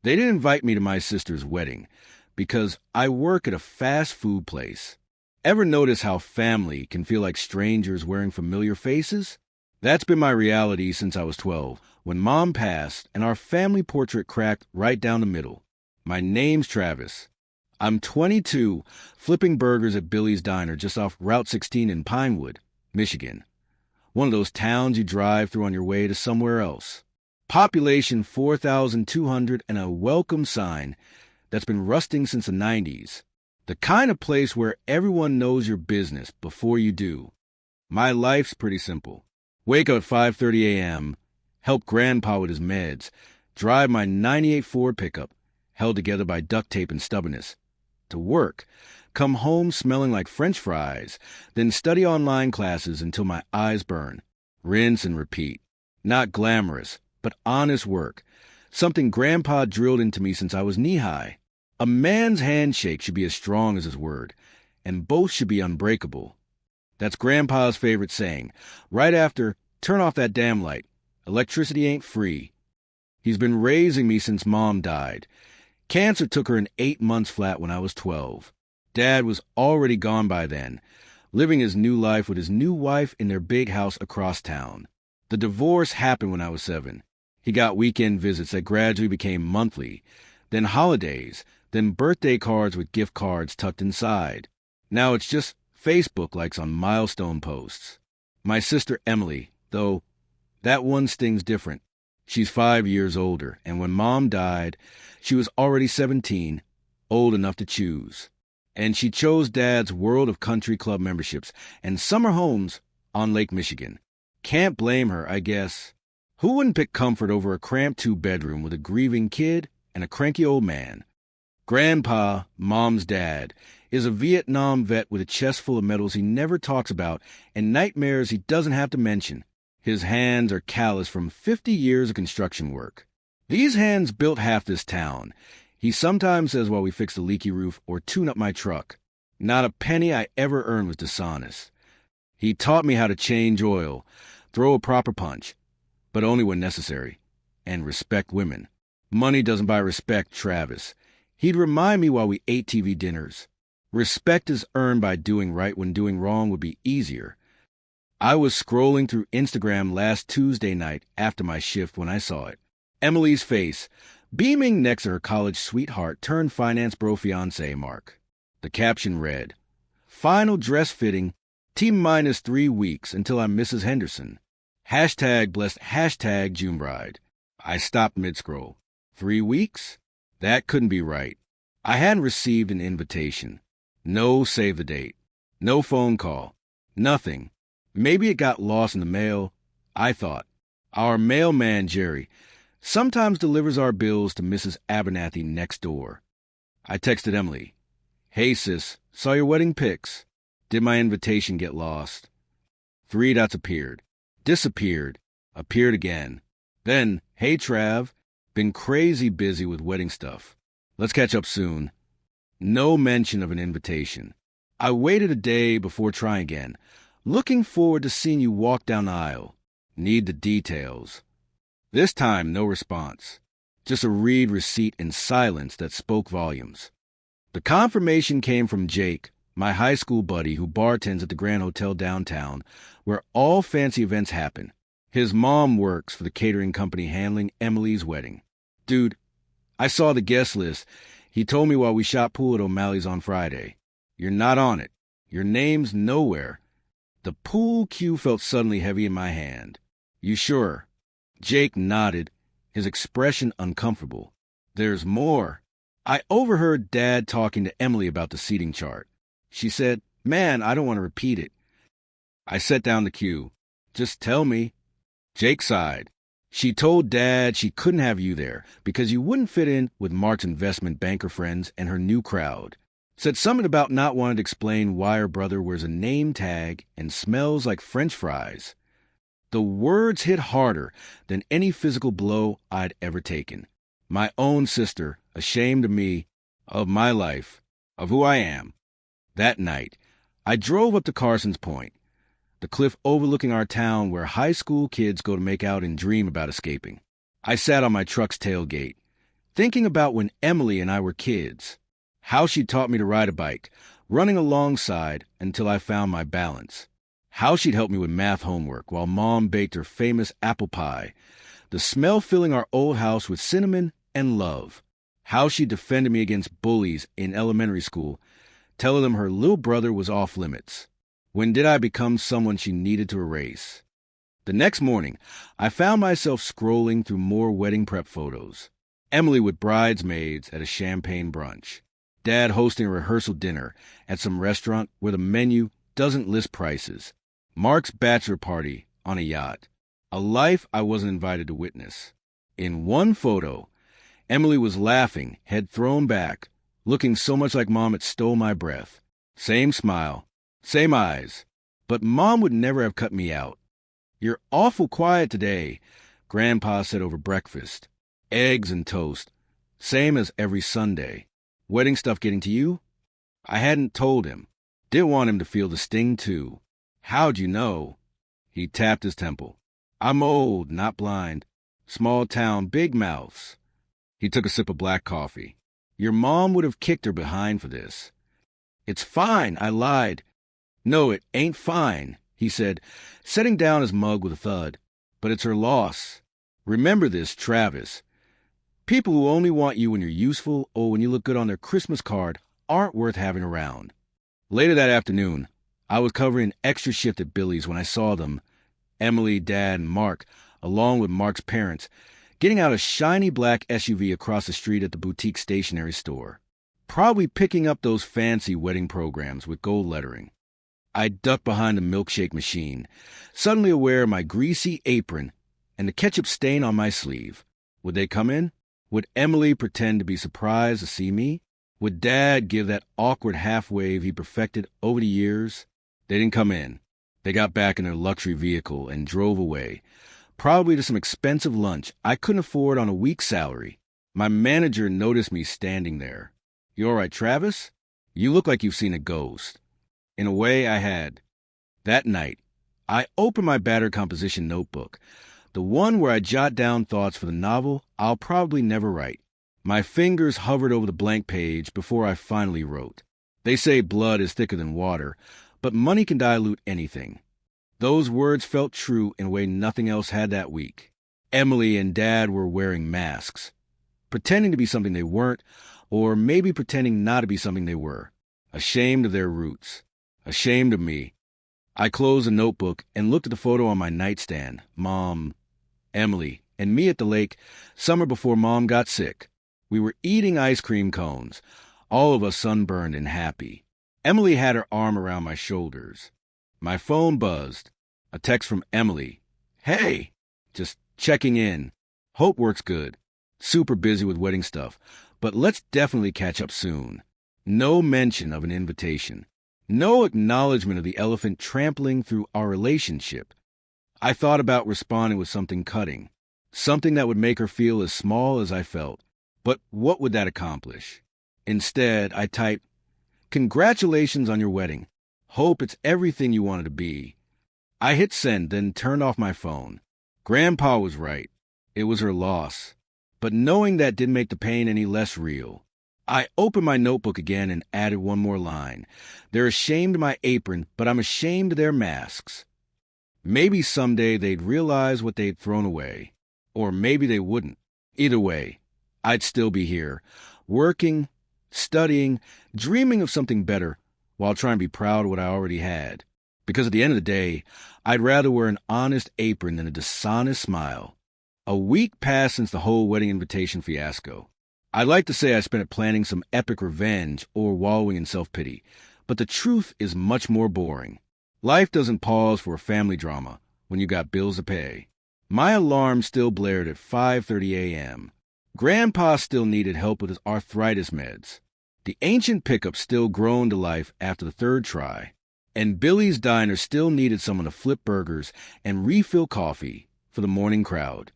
They didn't invite me to my sister's wedding because I work at a fast food place. Ever notice how family can feel like strangers wearing familiar faces? That's been my reality since I was 12, when Mom passed and our family portrait cracked right down the middle. My name's Travis. I'm 22, flipping burgers at Billy's Diner just off Route 16 in Pinewood, Michigan. One of those towns you drive through on your way to somewhere else. Population 4,200 and a welcome sign that's been rusting since the 90s. The kind of place where everyone knows your business before you do. My life's pretty simple. Wake up at 5:30 a.m., help Grandpa with his meds, drive my '98 Ford pickup, held together by duct tape and stubbornness, to work, come home smelling like French fries, then study online classes until my eyes burn, rinse and repeat. Not glamorous, but honest work, something Grandpa drilled into me since I was knee-high. A man's handshake should be as strong as his word, and both should be unbreakable. That's Grandpa's favorite saying, right after, "Turn off that damn light. Electricity ain't free." He's been raising me since Mom died. Cancer took her in 8 months flat when I was 12. Dad was already gone by then, living his new life with his new wife in their big house across town. The divorce happened when I was 7. He got weekend visits that gradually became monthly, then holidays, then birthday cards with gift cards tucked inside. Now it's just Facebook likes on milestone posts. My sister Emily, though, that one stings different. She's 5 years older, and when Mom died, she was already 17, old enough to choose. And she chose Dad's World of Country Club memberships and summer homes on Lake Michigan. Can't blame her, I guess. Who wouldn't pick comfort over a cramped 2-bedroom with a grieving kid and a cranky old man? Grandpa, Mom's dad, is a Vietnam vet with a chest full of medals he never talks about and nightmares he doesn't have to mention. His hands are calloused from 50 years of construction work. These hands built half this town, he sometimes says while we fix the leaky roof or tune up my truck. Not a penny I ever earned was dishonest. He taught me how to change oil, throw a proper punch, but only when necessary, and respect women. Money doesn't buy respect, Travis. He'd remind me while we ate TV dinners. Respect is earned by doing right when doing wrong would be easier. I was scrolling through Instagram last Tuesday night after my shift when I saw it. Emily's face, beaming next to her college sweetheart turned finance bro fiancé Mark. The caption read, "Final dress fitting, T-minus 3 weeks until I'm Mrs. Henderson. Hashtag blessed hashtag June bride." I stopped mid-scroll. 3 weeks? That couldn't be right. I hadn't received an invitation. No save the date. No phone call. Nothing. Maybe it got lost in the mail, I thought. Our mailman, Jerry, sometimes delivers our bills to Mrs. Abernathy next door. I texted Emily. "Hey, sis, saw your wedding pics. Did my invitation get lost?" 3 dots appeared. Disappeared. Appeared again. Then, "Hey, Trav. Been crazy busy with wedding stuff. Let's catch up soon." No mention of an invitation. I waited a day before trying again. Looking forward to seeing you walk down the aisle. Need the details. This time, no response. Just a read receipt in silence that spoke volumes. The confirmation came from Jake, my high school buddy who bartends at the Grand Hotel downtown, where all fancy events happen. His mom works for the catering company handling Emily's wedding. "Dude, I saw the guest list. He told me while we shot pool at O'Malley's on Friday. You're not on it. Your name's nowhere." The pool cue felt suddenly heavy in my hand. "You sure?" Jake nodded, his expression uncomfortable. "There's more." I overheard Dad talking to Emily about the seating chart. She said, "Man, I don't want to repeat it." I set down the cue. "Just tell me." Jake sighed. "She told Dad she couldn't have you there because you wouldn't fit in with Mark's investment banker friends and her new crowd. Said something about not wanting to explain why her brother wears a name tag and smells like French fries." The words hit harder than any physical blow I'd ever taken. My own sister, ashamed of me, of my life, of who I am. That night, I drove up to Carson's Point, the cliff overlooking our town where high school kids go to make out and dream about escaping. I sat on my truck's tailgate, thinking about when Emily and I were kids, how she taught me to ride a bike, running alongside until I found my balance, how she'd help me with math homework while Mom baked her famous apple pie, the smell filling our old house with cinnamon and love, how she defended me against bullies in elementary school, telling them her little brother was off limits. When did I become someone she needed to erase? The next morning, I found myself scrolling through more wedding prep photos. Emily with bridesmaids at a champagne brunch. Dad hosting a rehearsal dinner at some restaurant where the menu doesn't list prices. Mark's bachelor party on a yacht. A life I wasn't invited to witness. In one photo, Emily was laughing, head thrown back, looking so much like Mom it stole my breath. Same smile, same eyes. But Mom would never have cut me out. "You're awful quiet today," Grandpa said over breakfast. Eggs and toast. Same as every Sunday. Wedding stuff getting to you? I hadn't told him. Didn't want him to feel the sting, too. "How'd you know?" He tapped his temple. "I'm old, not blind. Small town, big mouths." He took a sip of black coffee. "Your mom would have kicked her behind for this." "It's fine," I lied. "No, it ain't fine," he said, setting down his mug with a thud. "But it's her loss. Remember this, Travis. People who only want you when you're useful or when you look good on their Christmas card aren't worth having around." Later that afternoon, I was covering extra shift at Billy's when I saw them, Emily, Dad, and Mark, along with Mark's parents, getting out a shiny black SUV across the street at the boutique stationery store. Probably picking up those fancy wedding programs with gold lettering. I ducked behind the milkshake machine, suddenly aware of my greasy apron and the ketchup stain on my sleeve. Would they come in? Would Emily pretend to be surprised to see me? Would Dad give that awkward half-wave he perfected over the years? They didn't come in. They got back in their luxury vehicle and drove away, probably to some expensive lunch I couldn't afford on a week's salary. My manager noticed me standing there. "You all right, Travis? You look like you've seen a ghost." In a way, I had. That night, I opened my battered composition notebook, the one where I jot down thoughts for the novel I'll probably never write. My fingers hovered over the blank page before I finally wrote. They say blood is thicker than water, but money can dilute anything. Those words felt true in a way nothing else had that week. Emily and Dad were wearing masks, pretending to be something they weren't, or maybe pretending not to be something they were, ashamed of their roots. Ashamed of me. I closed the notebook and looked at the photo on my nightstand. Mom, Emily, and me at the lake, summer before Mom got sick. We were eating ice cream cones, all of us sunburned and happy. Emily had her arm around my shoulders. My phone buzzed. A text from Emily. "Hey, just checking in. Hope works good. Super busy with wedding stuff, but let's definitely catch up soon." No mention of an invitation. No acknowledgement of the elephant trampling through our relationship. I thought about responding with something cutting, something that would make her feel as small as I felt. But what would that accomplish? Instead, I typed, "Congratulations on your wedding. Hope it's everything you wanted to be." I hit send, then turned off my phone. Grandpa was right. It was her loss. But knowing that didn't make the pain any less real. I opened my notebook again and added one more line. "They're ashamed of my apron, but I'm ashamed of their masks." Maybe someday they'd realize what they'd thrown away. Or maybe they wouldn't. Either way, I'd still be here, working, studying, dreaming of something better, while trying to be proud of what I already had. Because at the end of the day, I'd rather wear an honest apron than a dishonest smile. A week passed since the whole wedding invitation fiasco. I'd like to say I spent it planning some epic revenge or wallowing in self-pity, but the truth is much more boring. Life doesn't pause for a family drama when you got bills to pay. My alarm still blared at 5:30 a.m. Grandpa still needed help with his arthritis meds. The ancient pickup still groaned to life after the third try. And Billy's Diner still needed someone to flip burgers and refill coffee for the morning crowd.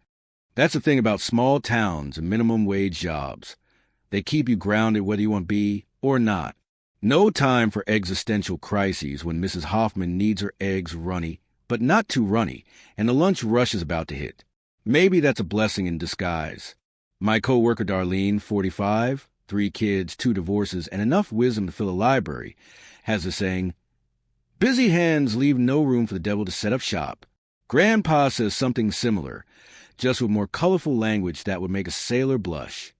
That's the thing about small towns and minimum wage jobs. They keep you grounded whether you want to be or not. No time for existential crises when Mrs. Hoffman needs her eggs runny, but not too runny, and the lunch rush is about to hit. Maybe that's a blessing in disguise. My coworker Darlene, 45, 3 kids, 2 divorces, and enough wisdom to fill a library, has a saying, busy hands leave no room for the devil to set up shop. Grandpa says something similar, just with more colorful language that would make a sailor blush.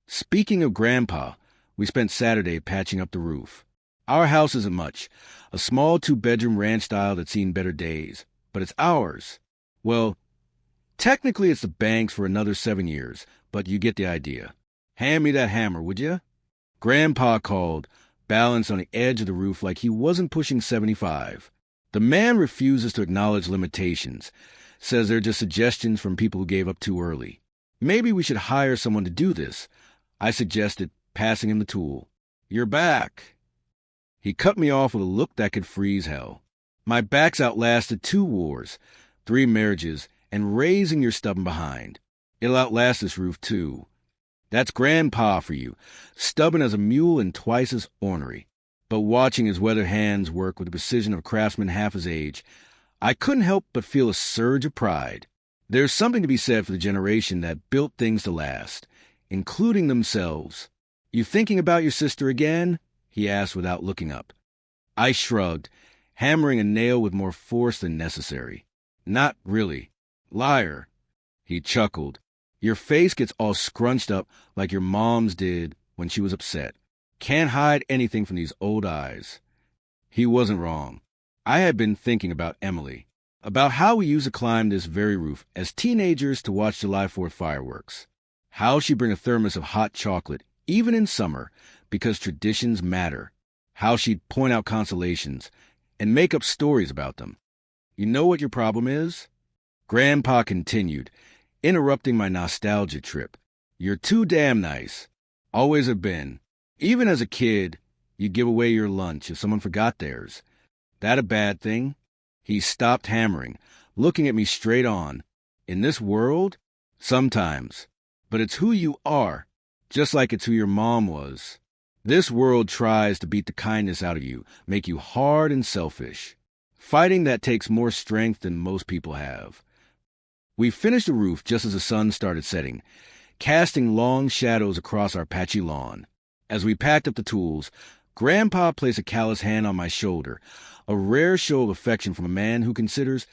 Speaking of Grandpa, we spent Saturday patching up the roof. Our house isn't much, a small 2-bedroom ranch style that's seen better days, but it's ours. Well, technically it's the bank's for another 7 years, but you get the idea. Hand me that hammer, would ya? Grandpa called, balanced on the edge of the roof like he wasn't pushing 75. The man refuses to acknowledge limitations, says they're just suggestions from people who gave up too early. Maybe we should hire someone to do this, I suggested, passing him the tool. You're back. He cut me off with a look that could freeze hell. My back's outlasted 2 wars, 3 marriages, and raising your stubborn behind. It'll outlast this roof, too. That's Grandpa for you, stubborn as a mule and twice as ornery. But watching his weathered hands work with the precision of a craftsman half his age, I couldn't help but feel a surge of pride. There's something to be said for the generation that built things to last, including themselves. You thinking about your sister again? He asked without looking up. I shrugged, hammering a nail with more force than necessary. Not really. Liar. He chuckled. Your face gets all scrunched up like your mom's did when she was upset. Can't hide anything from these old eyes. He wasn't wrong. I had been thinking about Emily, about how we used to climb this very roof as teenagers to watch July 4th fireworks. How she'd bring a thermos of hot chocolate, even in summer, because traditions matter. How she'd point out consolations and make up stories about them. You know what your problem is? Grandpa continued, interrupting my nostalgia trip. You're too damn nice. Always have been. Even as a kid, you'd give away your lunch if someone forgot theirs. That a bad thing? He stopped hammering, looking at me straight on. In this world? Sometimes. But it's who you are, just like it's who your mom was. This world tries to beat the kindness out of you, make you hard and selfish. Fighting that takes more strength than most people have. We finished the roof just as the sun started setting, casting long shadows across our patchy lawn. As we packed up the tools, Grandpa placed a callous hand on my shoulder, a rare show of affection from a man who considers,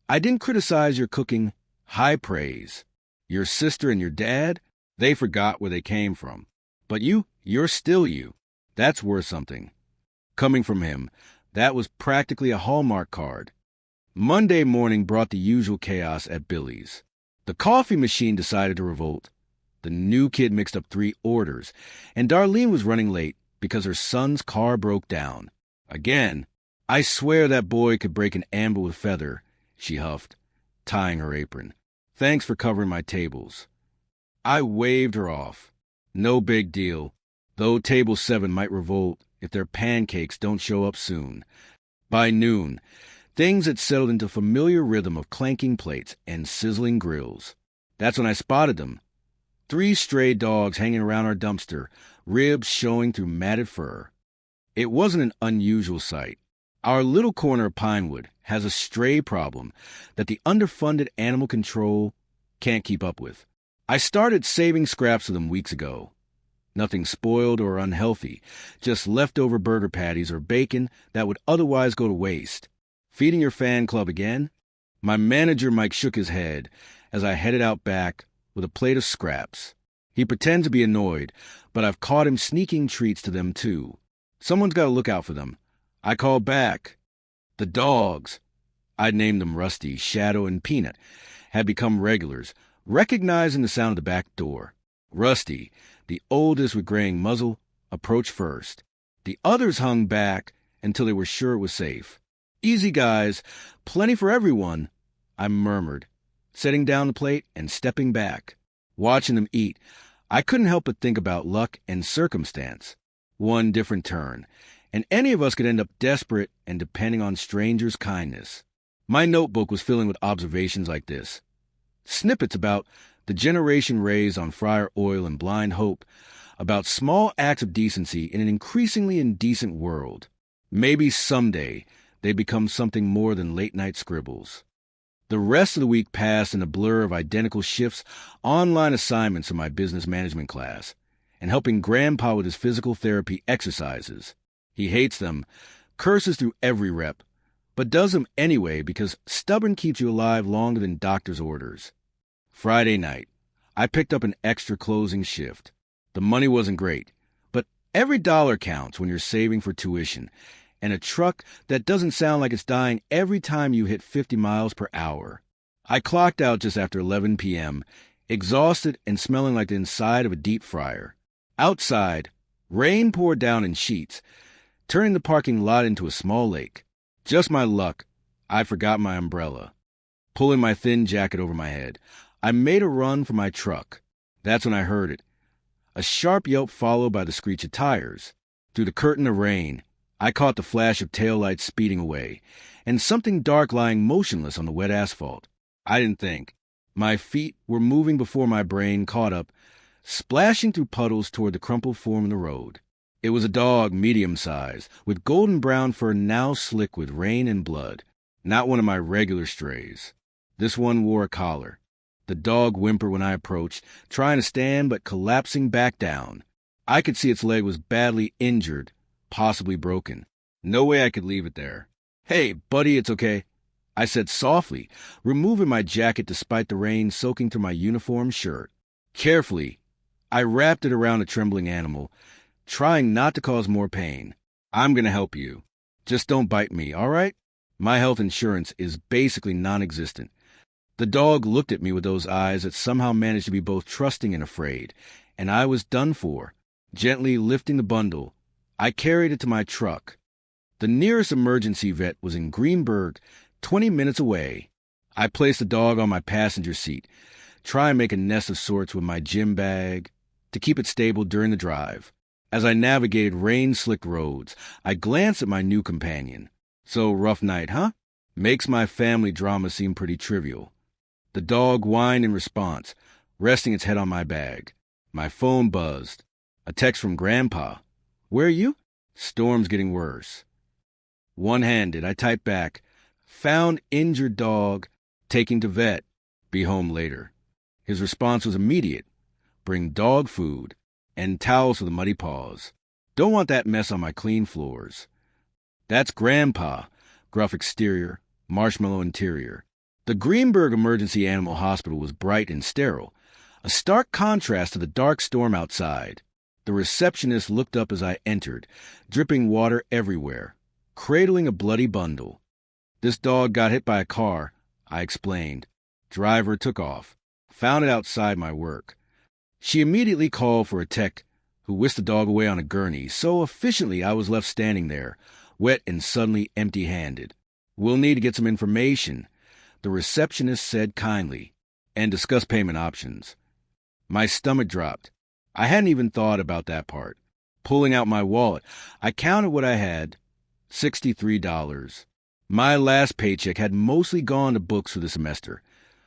I didn't criticize your cooking, high praise. Your sister and your dad, they forgot where they came from. But you're still you. That's worth something. Coming from him, that was practically a Hallmark card. Monday morning brought the usual chaos at Billy's. The coffee machine decided to revolt. The new kid mixed up 3 orders, and Darlene was running late because her son's car broke down. Again, I swear that boy could break an amber with feather, she huffed, tying her apron. Thanks for covering my tables. I waved her off. No big deal, though Table 7 might revolt if their pancakes don't show up soon. By noon, things had settled into a familiar rhythm of clanking plates and sizzling grills. That's when I spotted them. 3 stray dogs hanging around our dumpster, ribs showing through matted fur. It wasn't an unusual sight. Our little corner of Pinewood has a stray problem that the underfunded animal control can't keep up with. I started saving scraps of them weeks ago. Nothing spoiled or unhealthy, just leftover burger patties or bacon that would otherwise go to waste. Feeding your fan club again? My manager Mike shook his head as I headed out back with a plate of scraps. He pretends to be annoyed, but I've caught him sneaking treats to them too. Someone's got to look out for them. I called back. The dogs, I'd named them Rusty, Shadow, and Peanut, had become regulars, recognizing the sound of the back door. Rusty, the oldest with graying muzzle, approached first. The others hung back until they were sure it was safe. Easy, guys. Plenty for everyone, I murmured, setting down the plate and stepping back. Watching them eat, I couldn't help but think about luck and circumstance. One different turn, and any of us could end up desperate and depending on strangers' kindness. My notebook was filling with observations like this. Snippets about the generation raised on fryer oil and blind hope, about small acts of decency in an increasingly indecent world. Maybe someday they become something more than late-night scribbles. The rest of the week passed in a blur of identical shifts, online assignments for my business management class, and helping Grandpa with his physical therapy exercises. He hates them, curses through every rep, but does them anyway because stubborn keeps you alive longer than doctor's orders. Friday night, I picked up an extra closing shift. The money wasn't great, but every dollar counts when you're saving for tuition, and a truck that doesn't sound like it's dying every time you hit 50 miles per hour. I clocked out just after 11 p.m., exhausted and smelling like the inside of a deep fryer. Outside, rain poured down in sheets, turning the parking lot into a small lake. Just my luck, I forgot my umbrella. Pulling my thin jacket over my head, I made a run for my truck. That's when I heard it. A sharp yelp followed by the screech of tires. Through the curtain of rain, I caught the flash of taillights speeding away, and something dark lying motionless on the wet asphalt. I didn't think. My feet were moving before my brain caught up, splashing through puddles toward the crumpled form in the road. It was a dog medium-sized, with golden brown fur now slick with rain and blood. Not one of my regular strays. This one wore a collar. The dog whimpered when I approached, trying to stand but collapsing back down. I could see its leg was badly injured, possibly broken. No way I could leave it there. "Hey, buddy, it's okay," I said softly, removing my jacket despite the rain soaking through my uniform shirt. Carefully, I wrapped it around the trembling animal, trying not to cause more pain. "I'm going to help you. Just don't bite me, all right? My health insurance is basically non-existent." The dog looked at me with those eyes that somehow managed to be both trusting and afraid, and I was done for. Gently lifting the bundle, I carried it to my truck. The nearest emergency vet was in Greenburgh, 20 minutes away. I placed the dog on my passenger seat, trying to make a nest of sorts with my gym bag to keep it stable during the drive. As I navigated rain-slicked roads, I glanced at my new companion. "So, rough night, huh?" Makes my family drama seem pretty trivial. The dog whined in response, resting its head on my bag. My phone buzzed. A text from Grandpa. "Where are you?" "Storm's getting worse." One-handed, I typed back, "Found injured dog, taking to vet, be home later." His response was immediate. "Bring dog food and towels for the muddy paws. Don't want that mess on my clean floors." That's Grandpa, gruff exterior, marshmallow interior. The Greenburgh Emergency Animal Hospital was bright and sterile, a stark contrast to the dark storm outside. The receptionist looked up as I entered, dripping water everywhere, cradling a bloody bundle. "This dog got hit by a car," I explained. "Driver took off. Found it outside my work." She immediately called for a tech who whisked the dog away on a gurney so efficiently I was left standing there, wet and suddenly empty-handed. "We'll need to get some information," the receptionist said kindly, "and discuss payment options." My stomach dropped. I hadn't even thought about that part. Pulling out my wallet, I counted what I had, $63. My last paycheck had mostly gone to books for the semester,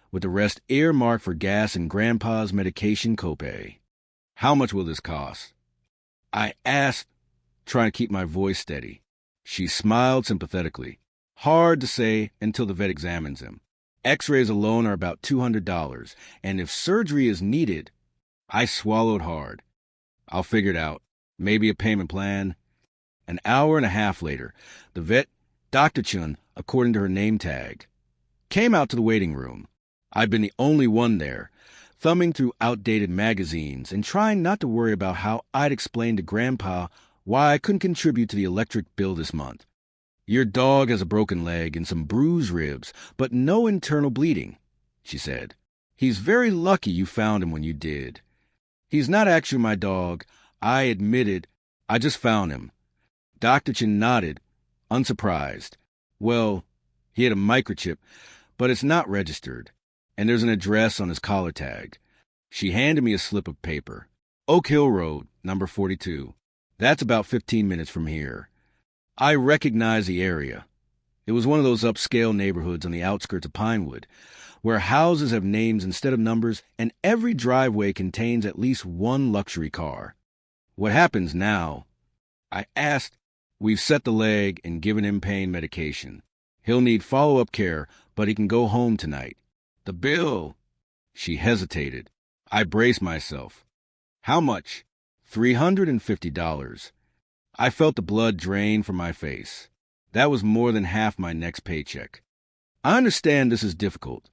with the rest earmarked for gas and Grandpa's medication copay. "How much will this cost?" I asked, trying to keep my voice steady. She smiled sympathetically. "Hard to say until the vet examines him. X-rays alone are about $200, and if surgery is needed..." I swallowed hard. "I'll figure it out. Maybe a payment plan." An hour and a half later, the vet, Dr. Chun, according to her name tag, came out to the waiting room. I'd been the only one there, thumbing through outdated magazines and trying not to worry about how I'd explain to Grandpa why I couldn't contribute to the electric bill this month. "Your dog has a broken leg and some bruised ribs, but no internal bleeding," she said. "He's very lucky you found him when you did." "He's not actually my dog," I admitted. "I just found him." Dr. Chin nodded, unsurprised. "Well, he had a microchip, but it's not registered, and there's an address on his collar tag." She handed me a slip of paper. "Oak Hill Road, number 42. That's about 15 minutes from here." I recognized the area. It was one of those upscale neighborhoods on the outskirts of Pinewood, where houses have names instead of numbers, and every driveway contains at least one luxury car. "What happens now?" I asked. "We've set the leg and given him pain medication. He'll need follow-up care, but he can go home tonight. The bill. She hesitated. I braced myself. How much? $350. I felt the blood drain from my face. That was more than half my next paycheck. I understand this is difficult,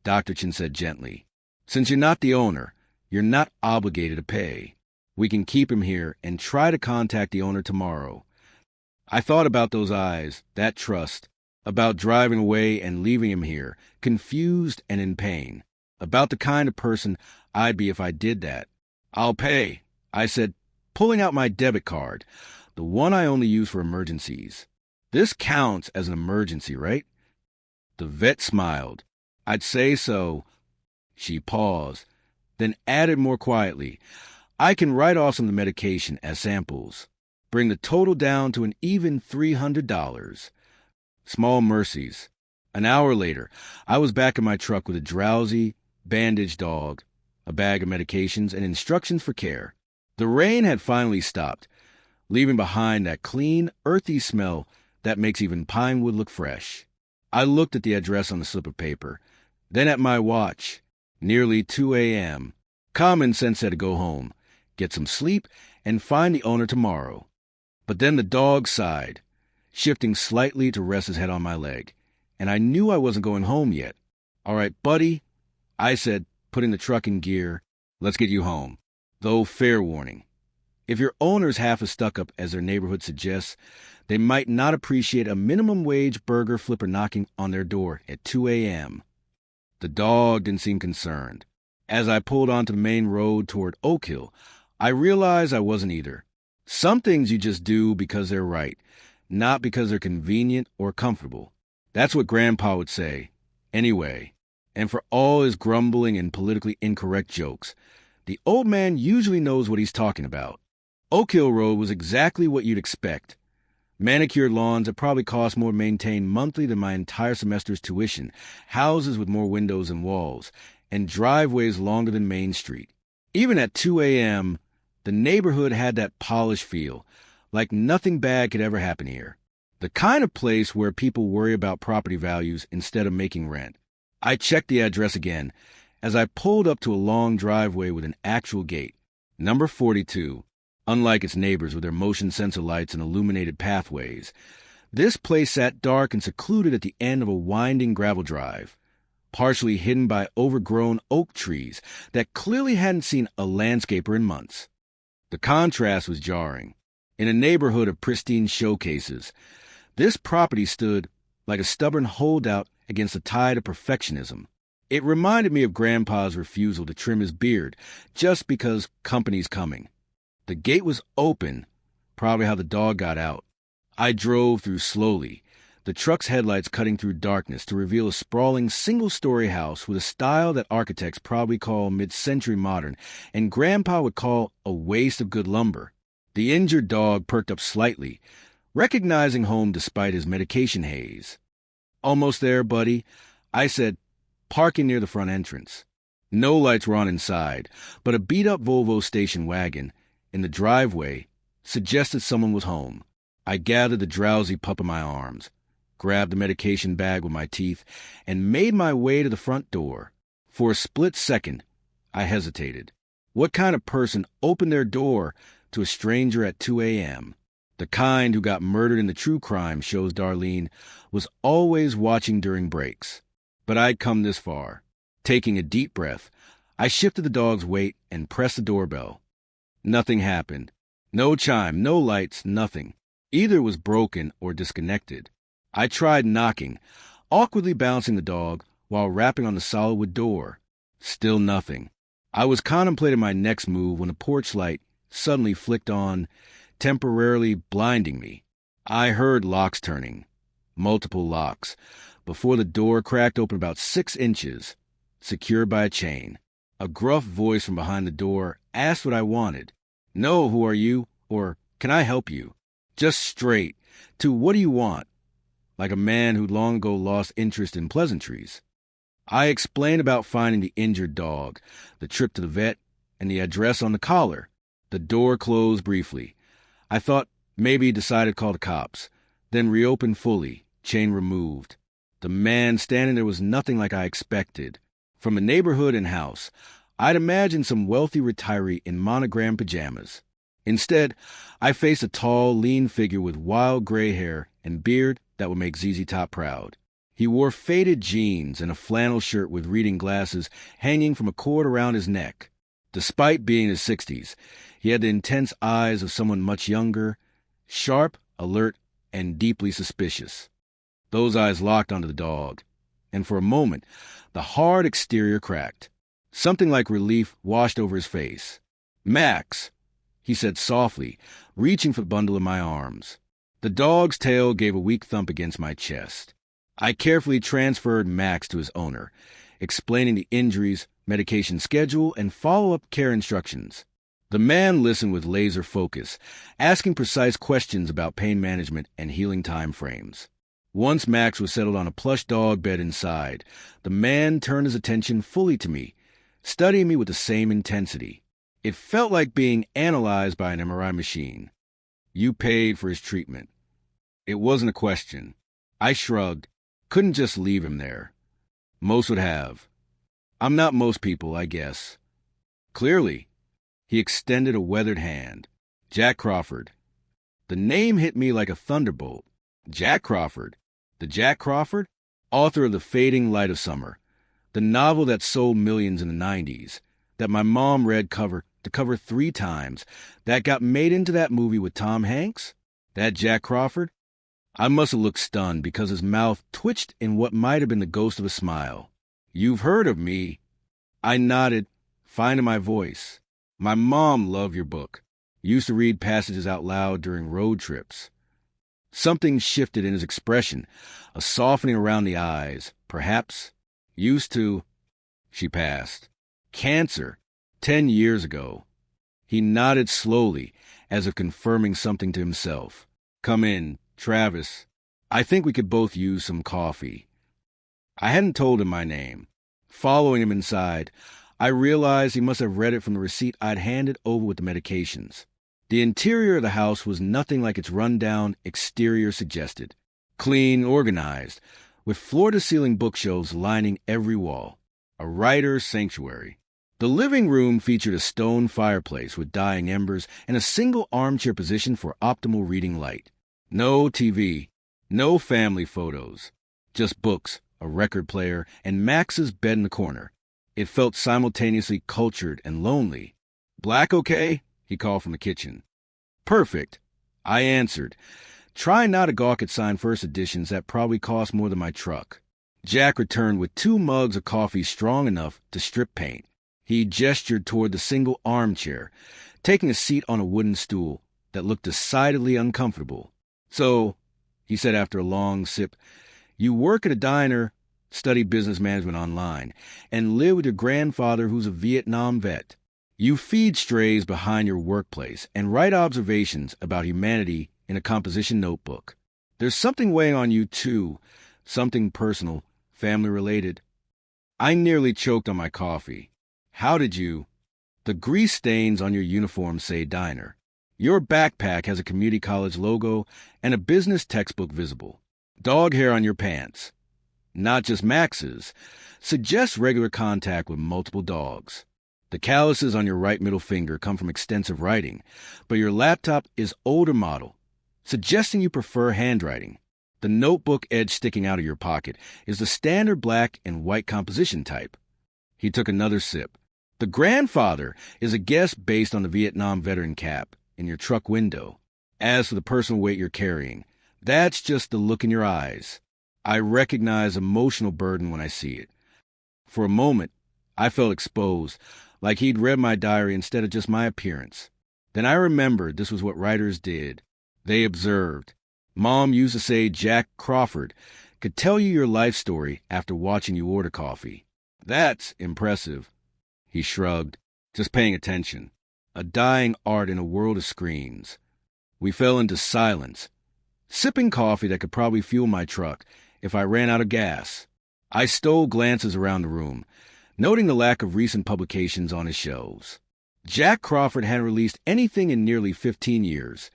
Dr. Chin said gently. Since you're not the owner, you're not obligated to pay. We can keep him here and try to contact the owner tomorrow. I thought about those eyes, that trust, about driving away and leaving him here, confused and in pain, about the kind of person I'd be if I did that. I'll pay, I said, pulling out my debit card, the one I only use for emergencies. This counts as an emergency, right? The vet smiled. I'd say so. She paused, then added more quietly, I can write off some of the medication as samples. Bring the total down to an even $300. Small mercies. An hour later, I was back in my truck with a drowsy, bandaged dog, a bag of medications, and instructions for care. The rain had finally stopped, leaving behind that clean, earthy smell that makes even pine wood look fresh. I looked at the address on the slip of paper, then at my watch. Nearly 2 a.m. Common sense said to go home, get some sleep, and find the owner tomorrow. But then the dog sighed, shifting slightly to rest his head on my leg, and I knew I wasn't going home yet. All right, buddy, I said, putting the truck in gear, let's get you home. Though fair warning, if your owner's half as stuck up as their neighborhood suggests, they might not appreciate a minimum wage burger flipper knocking on their door at 2 a.m. The dog didn't seem concerned. As I pulled onto the main road toward Oak Hill, I realized I wasn't either. Some things you just do because they're right, not because they're convenient or comfortable. That's what Grandpa would say. Anyway, and for all his grumbling and politically incorrect jokes, the old man usually knows what he's talking about. Oak Hill Road was exactly what you'd expect. Manicured lawns that probably cost more to maintain monthly than my entire semester's tuition, houses with more windows than walls, and driveways longer than Main Street. Even at 2 a.m., the neighborhood had that polished feel, like nothing bad could ever happen here. The kind of place where people worry about property values instead of making rent. I checked the address again as I pulled up to a long driveway with an actual gate. Number 42. Unlike its neighbors with their motion sensor lights and illuminated pathways, this place sat dark and secluded at the end of a winding gravel drive, partially hidden by overgrown oak trees that clearly hadn't seen a landscaper in months. The contrast was jarring. In a neighborhood of pristine showcases, this property stood like a stubborn holdout against the tide of perfectionism. It reminded me of Grandpa's refusal to trim his beard just because company's coming. The gate was open, probably how the dog got out. I drove through slowly, the truck's headlights cutting through darkness to reveal a sprawling single-story house with a style that architects probably call mid-century modern and Grandpa would call a waste of good lumber. The injured dog perked up slightly, recognizing home despite his medication haze. Almost there, buddy, I said, parking near the front entrance. No lights were on inside, but a beat-up Volvo station wagon in the driveway suggested someone was home. I gathered the drowsy pup in my arms, grabbed the medication bag with my teeth, and made my way to the front door. For a split second, I hesitated. What kind of person opened their door to a stranger at 2 a.m.? The kind who got murdered in the true crime shows Darlene was always watching during breaks. But I'd come this far. Taking a deep breath, I shifted the dog's weight and pressed the doorbell. Nothing happened. No chime, no lights, nothing. Either was broken or disconnected. I tried knocking, awkwardly bouncing the dog while rapping on the solid wood door. Still nothing. I was contemplating my next move when the porch light suddenly flicked on, temporarily blinding me. I heard locks turning, multiple locks, before the door cracked open about 6 inches, secured by a chain. A gruff voice from behind the door asked what I wanted. No, who are you? Or, can I help you? Just straight to what do you want? Like a man who'd long ago lost interest in pleasantries. I explained about finding the injured dog, the trip to the vet, and the address on the collar. The door closed briefly. I thought maybe he decided to call the cops, then reopened fully, chain removed. The man standing there was nothing like I expected. From a neighborhood and house, I'd imagined some wealthy retiree in monogram pajamas. Instead, I faced a tall, lean figure with wild gray hair and beard that would make ZZ Top proud. He wore faded jeans and a flannel shirt with reading glasses hanging from a cord around his neck. Despite being in his 60s, he had the intense eyes of someone much younger, sharp, alert, and deeply suspicious. Those eyes locked onto the dog, and for a moment, the hard exterior cracked. Something like relief washed over his face. "Max," he said softly, reaching for the bundle in my arms. The dog's tail gave a weak thump against my chest. I carefully transferred Max to his owner, explaining the injuries, medication schedule, and follow-up care instructions. The man listened with laser focus, asking precise questions about pain management and healing time frames. Once Max was settled on a plush dog bed inside, the man turned his attention fully to me, studying me with the same intensity. It felt like being analyzed by an MRI machine. "You paid for his treatment." It wasn't a question. I shrugged. Couldn't just leave him there. Most would have. I'm not most people, I guess. "Clearly." He extended a weathered hand. "Jack Crawford." The name hit me like a thunderbolt. Jack Crawford. The Jack Crawford? Author of The Fading Light of Summer. The novel that sold millions in the 90s. That my mom read cover to cover 3 times. That got made into that movie with Tom Hanks? That Jack Crawford? I must have looked stunned because his mouth twitched in what might have been the ghost of a smile. "You've heard of me." I nodded, finding my voice. "My mom loved your book. Used to read passages out loud during road trips." Something shifted in his expression, a softening around the eyes. Perhaps. "Used to." She passed. "Cancer. 10 years ago." He nodded slowly, as if confirming something to himself. "Come in, Travis. I think we could both use some coffee." I hadn't told him my name. Following him inside, I realized he must have read it from the receipt I'd handed over with the medications. The interior of the house was nothing like its run-down exterior suggested. Clean, organized, with floor-to-ceiling bookshelves lining every wall. A writer's sanctuary. The living room featured a stone fireplace with dying embers and a single armchair position for optimal reading light. No TV, no family photos, just books, a record player, and Max's bed in the corner. It felt simultaneously cultured and lonely. "Black okay?" he called from the kitchen. "Perfect," I answered, trying not to gawk at signed first editions that probably cost more than my truck. Jack returned with 2 mugs of coffee strong enough to strip paint. He gestured toward the single armchair, taking a seat on a wooden stool that looked decidedly uncomfortable. "So," he said after a long sip, "you work at a diner, study business management online, and live with your grandfather who's a Vietnam vet. You feed strays behind your workplace and write observations about humanity in a composition notebook. There's something weighing on you, too, something personal, family-related." I nearly choked on my coffee. "How did you—" "The grease stains on your uniform say diner. Your backpack has a community college logo and a business textbook visible. Dog hair on your pants. Not just Max's. Suggests regular contact with multiple dogs. The calluses on your right middle finger come from extensive writing, but your laptop is older model, suggesting you prefer handwriting. The notebook edge sticking out of your pocket is the standard black and white composition type." He took another sip. "The grandfather is a guess based on the Vietnam veteran cap in your truck window. As for the personal weight you're carrying, that's just the look in your eyes. I recognize emotional burden when I see it." For a moment, I felt exposed, like he'd read my diary instead of just my appearance. Then I remembered this was what writers did. They observed. Mom used to say Jack Crawford could tell you your life story after watching you order coffee. "That's impressive." He shrugged, just paying attention. A dying art in a world of screens. We fell into silence, sipping coffee that could probably fuel my truck if I ran out of gas. I stole glances around the room, noting the lack of recent publications on his shelves. Jack Crawford hadn't released anything in nearly 15 years,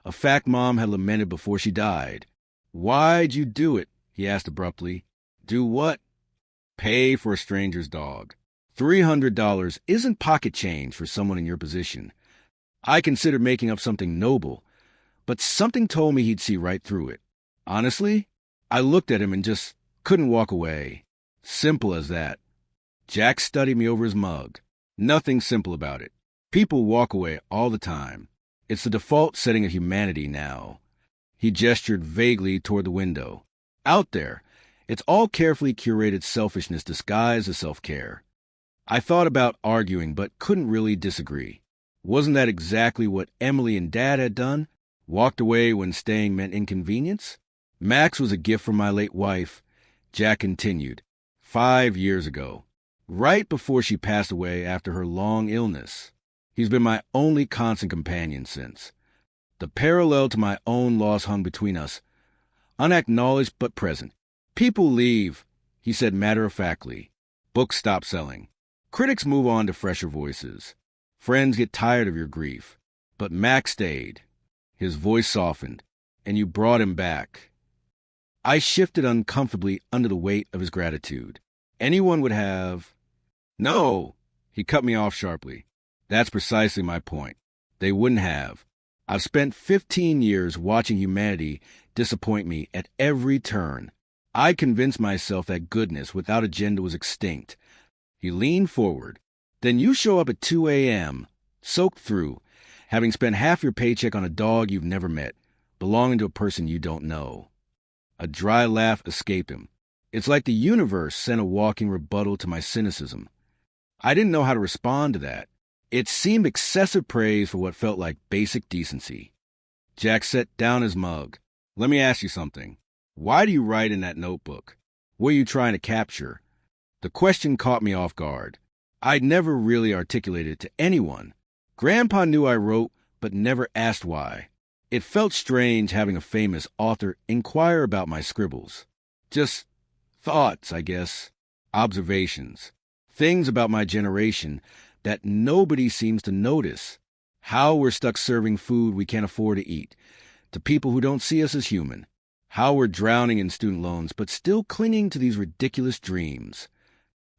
a fact Mom had lamented before she died. Why'd you do it? He asked abruptly. Do what? Pay for a stranger's dog. $300 isn't pocket change for someone in your position. I considered making up something noble, but something told me he'd see right through it. Honestly, I looked at him and just couldn't walk away. Simple as that. Jack studied me over his mug. Nothing simple about it. People walk away all the time. It's the default setting of humanity now. He gestured vaguely toward the window. Out there, it's all carefully curated selfishness disguised as self-care. I thought about arguing, but couldn't really disagree. Wasn't that exactly what Emily and Dad had done? Walked away when staying meant inconvenience? Max was a gift from my late wife, Jack continued, 5 years ago, right before she passed away after her long illness. He's been my only constant companion since. The parallel to my own loss hung between us, unacknowledged but present. People leave, he said matter-of-factly. Books stop selling. Critics move on to fresher voices. Friends get tired of your grief. But Max stayed. His voice softened, and you brought him back. I shifted uncomfortably under the weight of his gratitude. Anyone would have... No, he cut me off sharply. That's precisely my point. They wouldn't have. I've spent 15 years watching humanity disappoint me at every turn. I convinced myself that goodness without agenda was extinct. He leaned forward. Then you show up at 2 a.m., soaked through, having spent half your paycheck on a dog you've never met, belonging to a person you don't know. A dry laugh escaped him. It's like the universe sent a walking rebuttal to my cynicism. I didn't know how to respond to that. It seemed excessive praise for what felt like basic decency. Jack set down his mug. Let me ask you something. Why do you write in that notebook? What are you trying to capture? The question caught me off guard. I'd never really articulated it to anyone. Grandpa knew I wrote, but never asked why. It felt strange having a famous author inquire about my scribbles. Just thoughts, I guess. Observations. Things about my generation that nobody seems to notice. How we're stuck serving food we can't afford to eat to people who don't see us as human. How we're drowning in student loans but still clinging to these ridiculous dreams.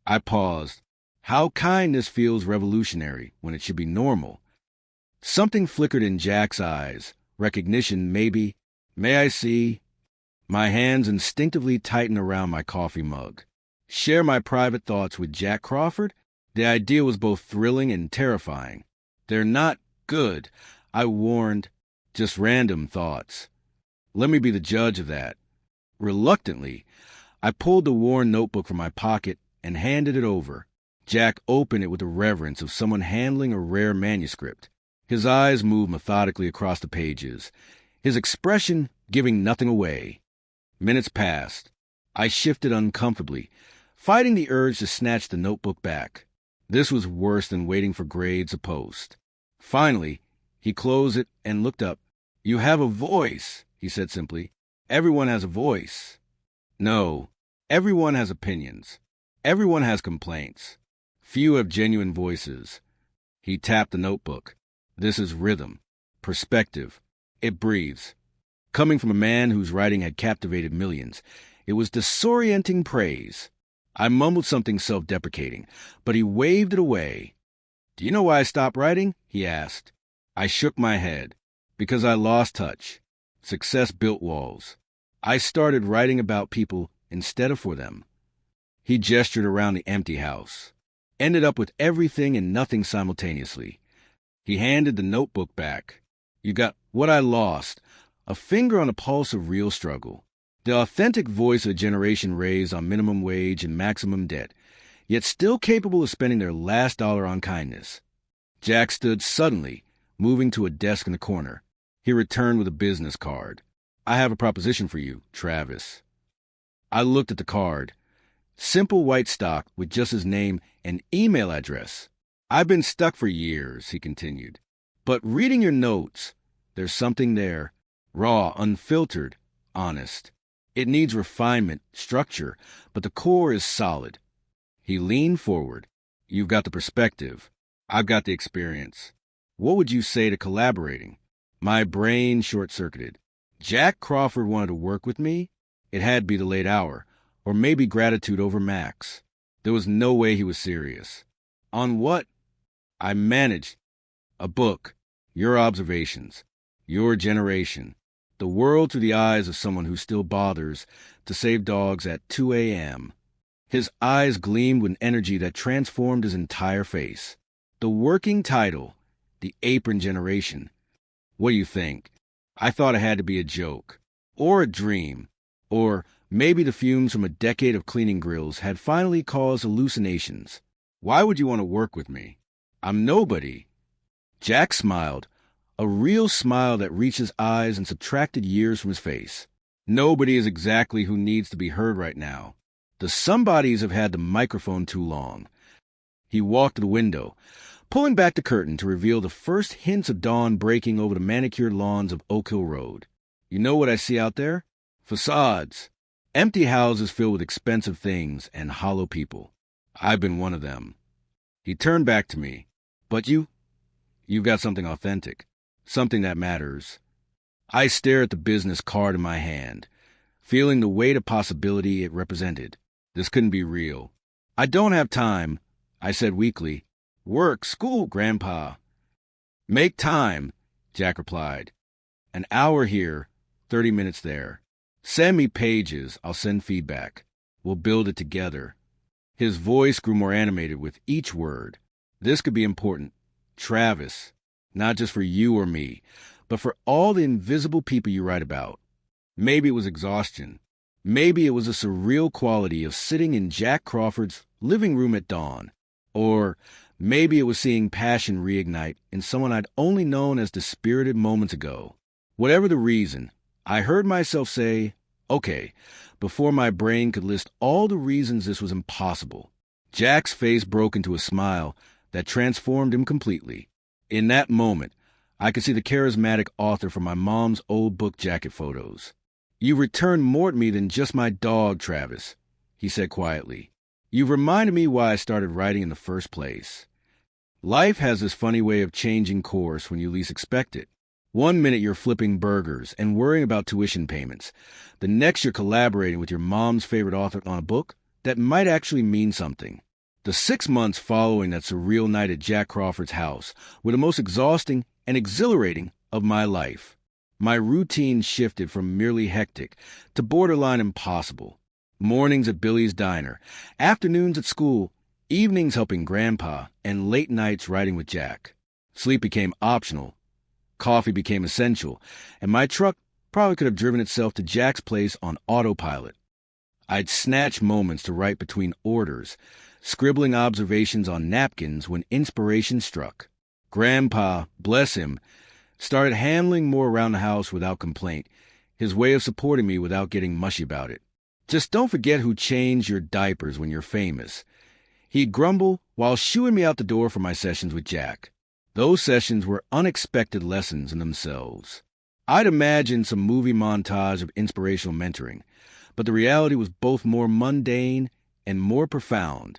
I paused. How kindness feels revolutionary when it should be normal. Something flickered in Jack's eyes. Recognition, maybe. May I see? My hands instinctively tightened around my coffee mug. Share my private thoughts with Jack Crawford? The idea was both thrilling and terrifying. They're not good, I warned. Just random thoughts. Let me be the judge of that. Reluctantly, I pulled the worn notebook from my pocket and handed it over. Jack opened it with the reverence of someone handling a rare manuscript. His eyes moved methodically across the pages, his expression giving nothing away. Minutes passed. I shifted uncomfortably, fighting the urge to snatch the notebook back. This was worse than waiting for grades a post. Finally, he closed it and looked up. You have a voice, he said simply. Everyone has a voice. No, everyone has opinions. Everyone has complaints. Few have genuine voices. He tapped the notebook. This is rhythm, perspective. It breathes. Coming from a man whose writing had captivated millions, it was disorienting praise. I mumbled something self-deprecating, but he waved it away. Do you know why I stopped writing? He asked. I shook my head. Because I lost touch. Success built walls. I started writing about people instead of for them. He gestured around the empty house. Ended up with everything and nothing simultaneously. He handed the notebook back. You got what I lost, a finger on the pulse of real struggle. The authentic voice of a generation raised on minimum wage and maximum debt, yet still capable of spending their last dollar on kindness. Jack stood suddenly, moving to a desk in the corner. He returned with a business card. I have a proposition for you, Travis. I looked at the card. Simple white stock with just his name and email address. I've been stuck for years, he continued. But reading your notes, there's something there. Raw, unfiltered, honest. It needs refinement, structure, but the core is solid. He leaned forward. You've got the perspective. I've got the experience. What would you say to collaborating? My brain short-circuited. Jack Crawford wanted to work with me? It had to be the late hour, or maybe gratitude over Max. There was no way he was serious. On what? I managed a book, your observations, your generation, the world through the eyes of someone who still bothers to save dogs at 2 a.m. His eyes gleamed with energy that transformed his entire face. The working title, The Apron Generation. What do you think? I thought it had to be a joke, or a dream, or maybe the fumes from a decade of cleaning grills had finally caused hallucinations. Why would you want to work with me? I'm nobody. Jack smiled, a real smile that reached his eyes and subtracted years from his face. Nobody is exactly who needs to be heard right now. The somebodies have had the microphone too long. He walked to the window, pulling back the curtain to reveal the first hints of dawn breaking over the manicured lawns of Oak Hill Road. You know what I see out there? Facades. Empty houses filled with expensive things and hollow people. I've been one of them. He turned back to me. But you've got something authentic. Something that matters. I stare at the business card in my hand, feeling the weight of possibility it represented. This couldn't be real. I don't have time, I said weakly. Work, school, Grandpa. Make time, Jack replied. An hour here, 30 minutes there. Send me pages, I'll send feedback. We'll build it together. His voice grew more animated with each word. This could be important. Travis, not just for you or me, but for all the invisible people you write about. Maybe it was exhaustion. Maybe it was a surreal quality of sitting in Jack Crawford's living room at dawn. Or maybe it was seeing passion reignite in someone I'd only known as dispirited moments ago. Whatever the reason, I heard myself say, okay, before my brain could list all the reasons this was impossible. Jack's face broke into a smile that transformed him completely. In that moment, I could see the charismatic author from my mom's old book jacket photos. You returned more to me than just my dog, Travis, he said quietly. You've reminded me why I started writing in the first place. Life has this funny way of changing course when you least expect it. One minute you're flipping burgers and worrying about tuition payments. The next you're collaborating with your mom's favorite author on a book that might actually mean something. The 6 months following that surreal night at Jack Crawford's house were the most exhausting and exhilarating of my life. My routine shifted from merely hectic to borderline impossible. Mornings at Billy's Diner, afternoons at school, evenings helping Grandpa, and late nights writing with Jack. Sleep became optional. Coffee became essential, and my truck probably could have driven itself to Jack's place on autopilot. I'd snatch moments to write between orders, scribbling observations on napkins when inspiration struck. Grandpa, bless him, started handling more around the house without complaint, his way of supporting me without getting mushy about it. Just don't forget who changed your diapers when you're famous. He'd grumble while shooing me out the door for my sessions with Jack. Those sessions were unexpected lessons in themselves. I'd imagined some movie montage of inspirational mentoring, but the reality was both more mundane and more profound.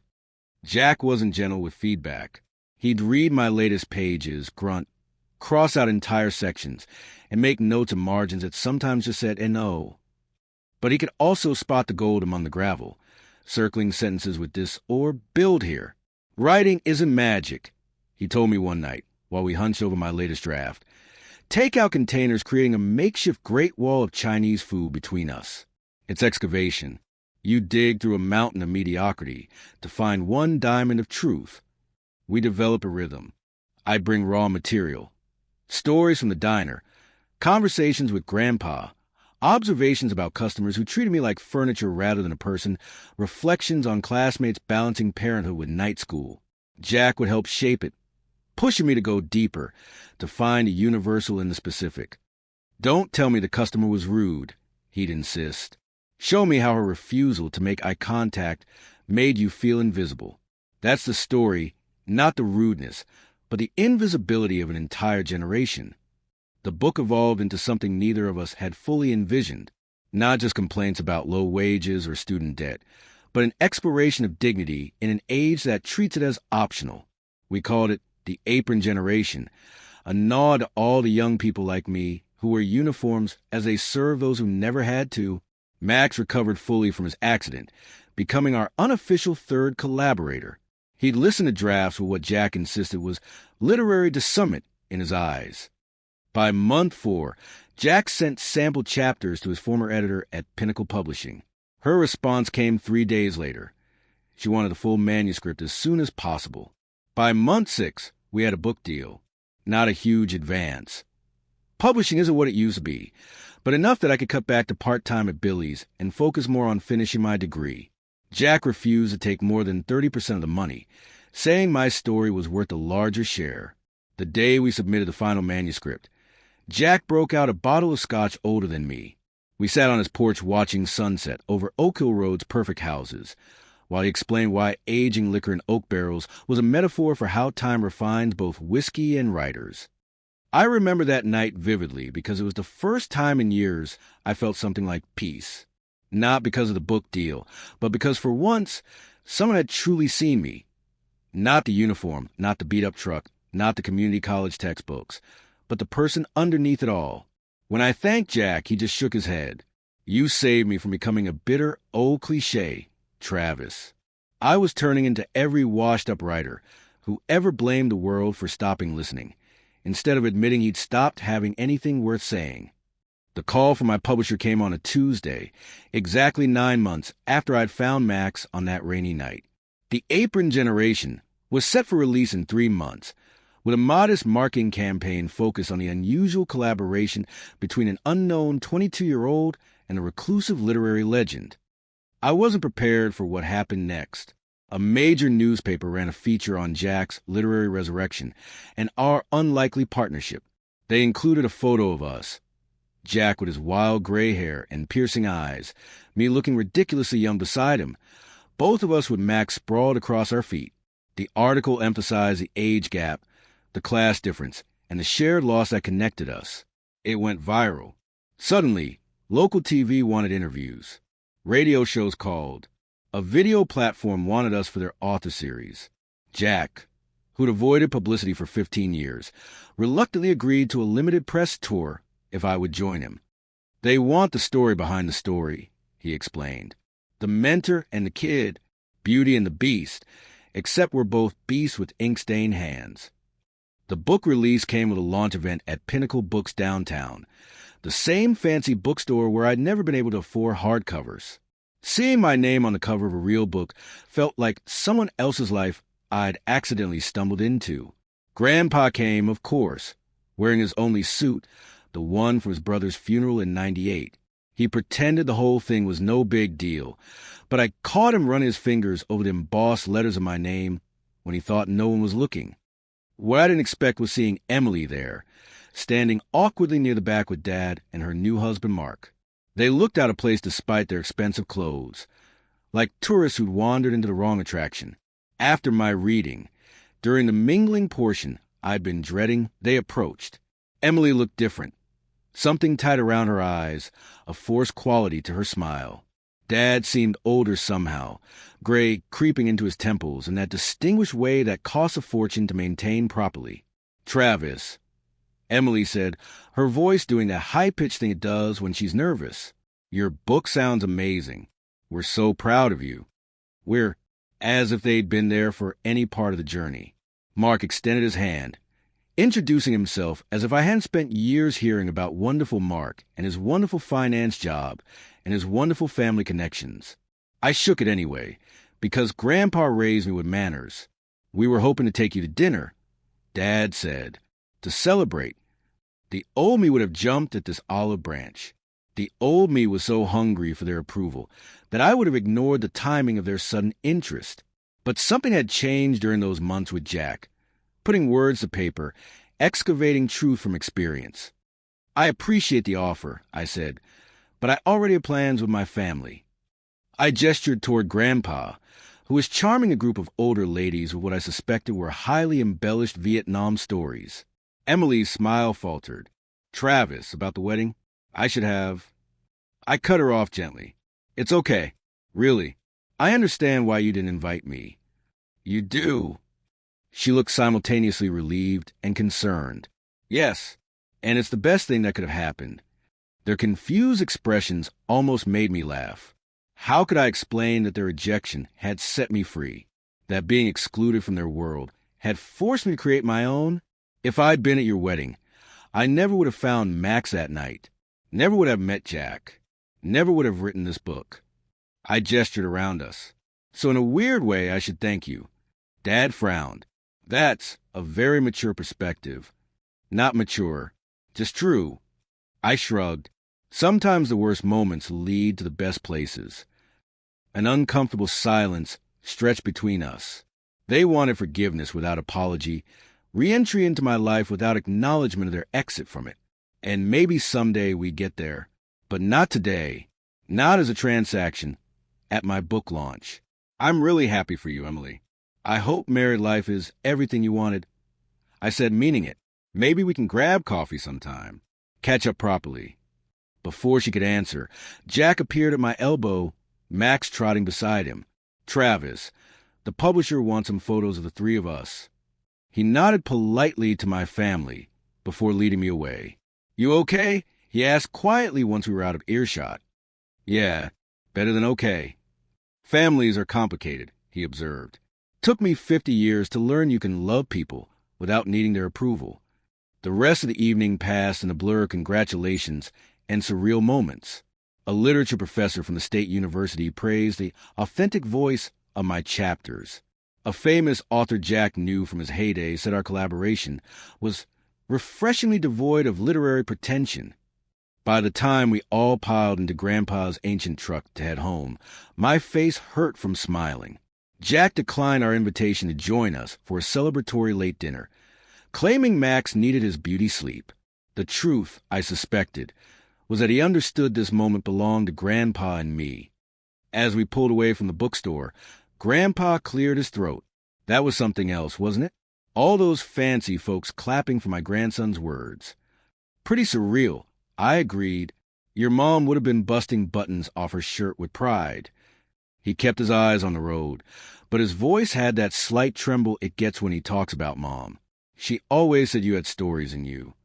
Jack wasn't gentle with feedback. He'd read my latest pages, grunt, cross out entire sections, and make notes and margins that sometimes just said N-O. But he could also spot the gold among the gravel, circling sentences with this or build here. Writing isn't magic, he told me one night while we hunched over my latest draft. Takeout containers creating a makeshift Great Wall of Chinese food between us. It's excavation. You dig through a mountain of mediocrity to find one diamond of truth. We develop a rhythm. I bring raw material. Stories from the diner, conversations with Grandpa, observations about customers who treated me like furniture rather than a person, reflections on classmates balancing parenthood with night school. Jack would help shape it, pushing me to go deeper, to find a universal in the specific. Don't tell me the customer was rude, he'd insist. Show me how her refusal to make eye contact made you feel invisible. That's the story, not the rudeness, but the invisibility of an entire generation. The book evolved into something neither of us had fully envisioned, not just complaints about low wages or student debt, but an exploration of dignity in an age that treats it as optional. We called it the Apron Generation, a nod to all the young people like me who wear uniforms as they serve those who never had to. Max recovered fully from his accident, becoming our unofficial third collaborator. He'd listened to drafts with what Jack insisted was literary desummit in his eyes. By month 4, Jack sent sample chapters to his former editor at Pinnacle Publishing. Her response came 3 days later. She wanted the full manuscript as soon as possible. By month 6, we had a book deal. Not a huge advance. Publishing isn't what it used to be, but enough that I could cut back to part-time at Billy's and focus more on finishing my degree. Jack refused to take more than 30% of the money, saying my story was worth a larger share. The day we submitted the final manuscript, Jack broke out a bottle of scotch older than me. We sat on his porch watching sunset over Oak Hill Road's perfect houses, while he explained why aging liquor in oak barrels was a metaphor for how time refines both whiskey and writers. I remember that night vividly because it was the first time in years I felt something like peace. Not because of the book deal, but because for once, someone had truly seen me. Not the uniform, not the beat-up truck, not the community college textbooks, but the person underneath it all. When I thanked Jack, he just shook his head. You saved me from becoming a bitter old cliché, Travis. I was turning into every washed-up writer who ever blamed the world for stopping listening, instead of admitting he'd stopped having anything worth saying. The call from my publisher came on a Tuesday, exactly 9 months after I'd found Max on that rainy night. The Apron generation was set for release in 3 months, with a modest marketing campaign focused on the unusual collaboration between an unknown 22-year-old and a reclusive literary legend. I wasn't prepared for what happened next. A major newspaper ran a feature on Jack's literary resurrection and our unlikely partnership. They included a photo of us. Jack with his wild gray hair and piercing eyes, me looking ridiculously young beside him, both of us with Max sprawled across our feet. The article emphasized the age gap, the class difference, and the shared loss that connected us. It went viral. Suddenly, local TV wanted interviews. Radio shows called. A video platform wanted us for their author series. Jack, who'd avoided publicity for 15 years, reluctantly agreed to a limited press tour if I would join him. They want the story behind the story, he explained. The mentor and the kid, Beauty and the Beast, except we're both beasts with ink-stained hands. The book release came with a launch event at Pinnacle Books downtown, the same fancy bookstore where I'd never been able to afford hardcovers. Seeing my name on the cover of a real book felt like someone else's life I'd accidentally stumbled into. Grandpa came, of course, wearing his only suit, the one for his brother's funeral in '98. He pretended the whole thing was no big deal, but I caught him running his fingers over the embossed letters of my name when he thought no one was looking. What I didn't expect was seeing Emily there, standing awkwardly near the back with Dad and her new husband, Mark. They looked out of place despite their expensive clothes, like tourists who'd wandered into the wrong attraction. After my reading, during the mingling portion I'd been dreading, they approached. Emily looked different. Something tight around her eyes, a forced quality to her smile. Dad seemed older somehow, gray creeping into his temples in that distinguished way that costs a fortune to maintain properly. Travis, Emily said, her voice doing that high-pitched thing it does when she's nervous. Your book sounds amazing. We're so proud of you. We're as if they'd been there for any part of the journey. Mark extended his hand, introducing himself as if I hadn't spent years hearing about wonderful Mark and his wonderful finance job and his wonderful family connections. I shook it anyway, because Grandpa raised me with manners. We were hoping to take you to dinner, Dad said, to celebrate. The old me would have jumped at this olive branch. The old me was so hungry for their approval that I would have ignored the timing of their sudden interest. But something had changed during those months with Jack, putting words to paper, excavating truth from experience. I appreciate the offer, I said, but I already have plans with my family. I gestured toward Grandpa, who was charming a group of older ladies with what I suspected were highly embellished Vietnam stories. Emily's smile faltered. Travis, about the wedding? I should have... I cut her off gently. It's okay. Really. I understand why you didn't invite me. You do. She looked simultaneously relieved and concerned. Yes, And it's the best thing that could have happened. Their confused expressions almost made me laugh. How could I explain that their rejection had set me free, that being excluded from their world had forced me to create my own? If I'd been at your wedding, I never would have found Max that night, never would have met Jack, never would have written this book. I gestured around us. So in a weird way, I should thank you. Dad frowned. That's a very mature perspective. Not mature, just true. I shrugged. Sometimes the worst moments lead to the best places. An uncomfortable silence stretched between us. They wanted forgiveness without apology, re-entry into my life without acknowledgement of their exit from it. And maybe someday we get there. But not today. Not as a transaction. At my book launch. I'm really happy for you, Emily. I hope married life is everything you wanted. I said, meaning it. Maybe we can grab coffee sometime. Catch up properly. Before she could answer, Jack appeared at my elbow, Max trotting beside him. Travis, the publisher, wants some photos of the three of us. He nodded politely to my family before leading me away. You okay? He asked quietly once we were out of earshot. Yeah, better than okay. Families are complicated, he observed. Took me 50 years to learn you can love people without needing their approval. The rest of the evening passed in a blur of congratulations and surreal moments. A literature professor from the State University praised the authentic voice of my chapters. A famous author Jack knew from his heyday said our collaboration was refreshingly devoid of literary pretension. By the time we all piled into Grandpa's ancient truck to head home, my face hurt from smiling. Jack declined our invitation to join us for a celebratory late dinner, claiming Max needed his beauty sleep. The truth, I suspected, was that he understood this moment belonged to Grandpa and me. As we pulled away from the bookstore, Grandpa cleared his throat. That was something else, wasn't it? All those fancy folks clapping for my grandson's words. Pretty surreal, I agreed. Your mom would have been busting buttons off her shirt with pride. He kept his eyes on the road, but his voice had that slight tremble it gets when he talks about Mom. She always said you had stories in you.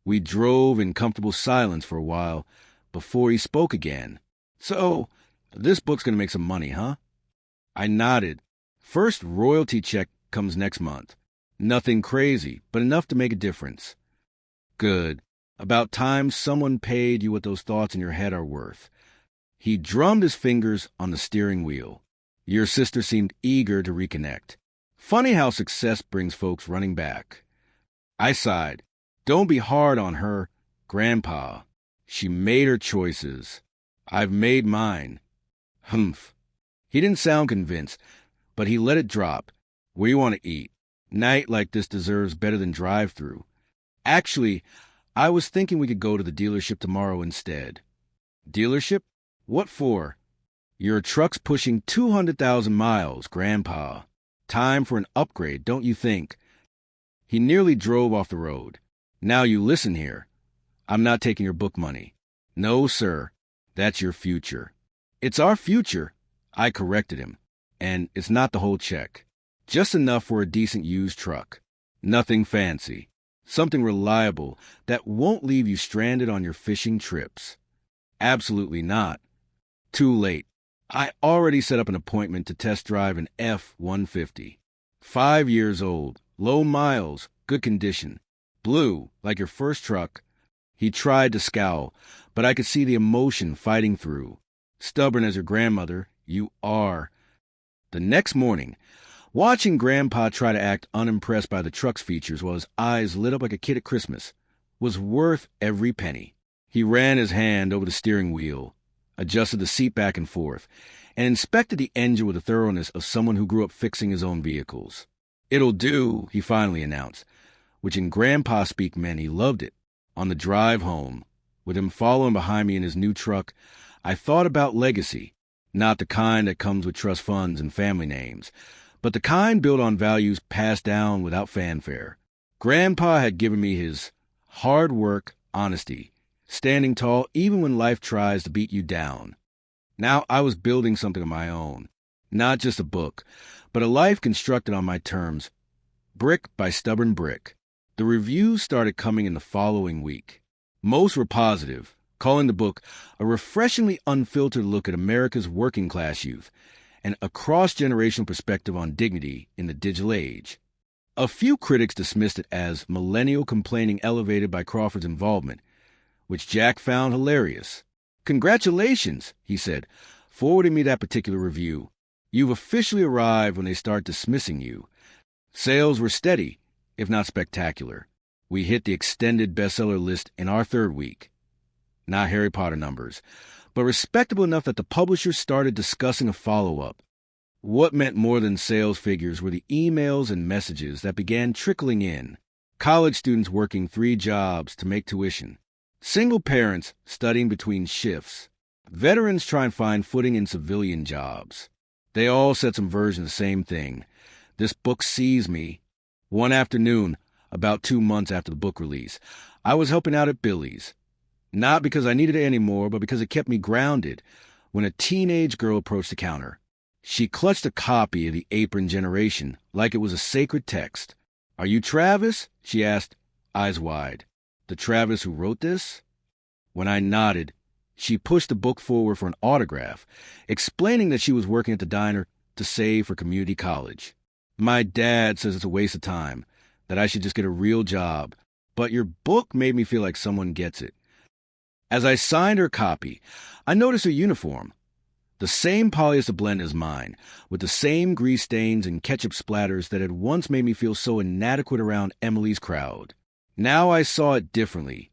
We drove in comfortable silence for a while before he spoke again. So, this book's going to make some money, huh? I nodded. First royalty check comes next month. Nothing crazy, but enough to make a difference. Good. About time someone paid you what those thoughts in your head are worth. He drummed his fingers on the steering wheel. Your sister seemed eager to reconnect. Funny how success brings folks running back. I sighed. Don't be hard on her, Grandpa. She made her choices. I've made mine. Humph. He didn't sound convinced, but he let it drop. Where you want to eat? Night like this deserves better than drive-through. Actually, I was thinking we could go to the dealership tomorrow instead. Dealership? What for? Your truck's pushing 200,000 miles, Grandpa. Time for an upgrade, don't you think? He nearly drove off the road. Now you listen here. I'm not taking your book money. No, sir. That's your future. It's our future, I corrected him. And it's not the whole check. Just enough for a decent used truck. Nothing fancy. Something reliable that won't leave you stranded on your fishing trips. Absolutely not. Too late. I already set up an appointment to test drive an F-150. 5 years old, low miles, good condition. Blue, like your first truck. He tried to scowl, but I could see the emotion fighting through. Stubborn as your grandmother, you are. The next morning, watching Grandpa try to act unimpressed by the truck's features while his eyes lit up like a kid at Christmas was worth every penny. He ran his hand over the steering wheel, adjusted the seat back and forth, and inspected the engine with the thoroughness of someone who grew up fixing his own vehicles. It'll do, he finally announced, which in Grandpa speak meant he loved it. On the drive home, with him following behind me in his new truck, I thought about legacy, not the kind that comes with trust funds and family names, but the kind built on values passed down without fanfare. Grandpa had given me his hard work, honesty, standing tall even when life tries to beat you down. Now I was building something of my own, not just a book, but a life constructed on my terms, brick by stubborn brick. The reviews started coming in the following week. Most were positive, calling the book a refreshingly unfiltered look at America's working-class youth and a cross-generational perspective on dignity in the digital age. A few critics dismissed it as millennial complaining elevated by Crawford's involvement, which Jack found hilarious. "Congratulations," he said, forwarding me that particular review. "You've officially arrived when they start dismissing you." Sales were steady, if not spectacular. We hit the extended bestseller list in our third week. Not Harry Potter numbers, but respectable enough that the publishers started discussing a follow-up. What meant more than sales figures were the emails and messages that began trickling in. College students working 3 jobs to make tuition. Single parents studying between shifts. Veterans trying to find footing in civilian jobs. They all said some version of the same thing. This book sees me. One afternoon, about 2 months after the book release, I was helping out at Billy's. Not because I needed it anymore, but because it kept me grounded when a teenage girl approached the counter. She clutched a copy of the Apron Generation like it was a sacred text. "Are you Travis?" she asked, eyes wide. "The Travis who wrote this?" When I nodded, she pushed the book forward for an autograph, explaining that she was working at the diner to save for community college. "My dad says it's a waste of time, that I should just get a real job, but your book made me feel like someone gets it." As I signed her copy, I noticed her uniform. The same polyester blend as mine, with the same grease stains and ketchup splatters that had once made me feel so inadequate around Emily's crowd. Now I saw it differently,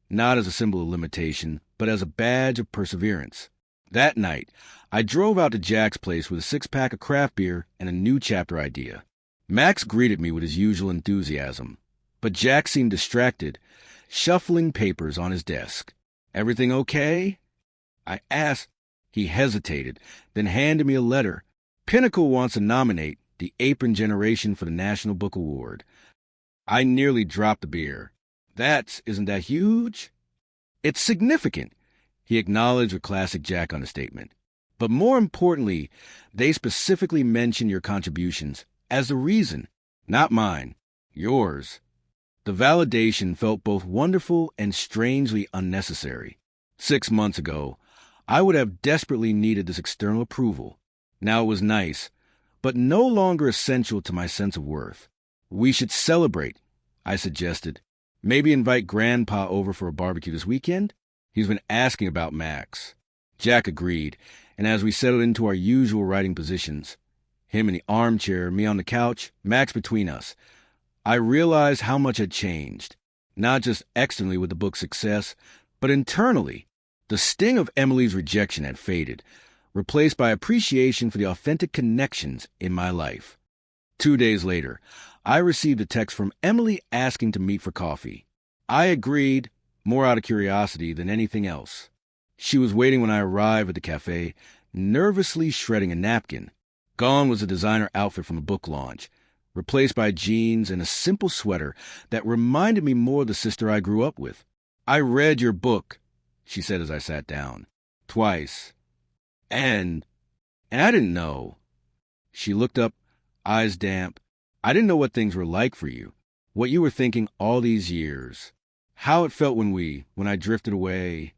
not as a symbol of limitation, but as a badge of perseverance. That night, I drove out to Jack's place with a 6-pack of craft beer and a new chapter idea. Max greeted me with his usual enthusiasm, but Jack seemed distracted, shuffling papers on his desk. "Everything okay?" I asked. He hesitated, then handed me a letter. Pinnacle wants to nominate the Apron Generation for the National Book Award. I nearly dropped the beer. Isn't that huge?" "It's significant," he acknowledged with classic Jack understatement. "But more importantly, they specifically mention your contributions as the reason, not mine, yours." The validation felt both wonderful and strangely unnecessary. 6 months ago, I would have desperately needed this external approval. Now it was nice, but no longer essential to my sense of worth. "We should celebrate," I suggested. "Maybe invite Grandpa over for a barbecue this weekend? He's been asking about Max." Jack agreed, and as we settled into our usual writing positions, him in the armchair, me on the couch, Max between us, I realized how much had changed, not just externally with the book's success, but internally. The sting of Emily's rejection had faded, replaced by appreciation for the authentic connections in my life. 2 days later, I received a text from Emily asking to meet for coffee. I agreed, more out of curiosity than anything else. She was waiting when I arrived at the cafe, nervously shredding a napkin. Gone was a designer outfit from a book launch, replaced by jeans and a simple sweater that reminded me more of the sister I grew up with. "I read your book," she said as I sat down. "Twice. And I didn't know." She looked up, eyes damp. "I didn't know what things were like for you, what you were thinking all these years, how it felt when I drifted away."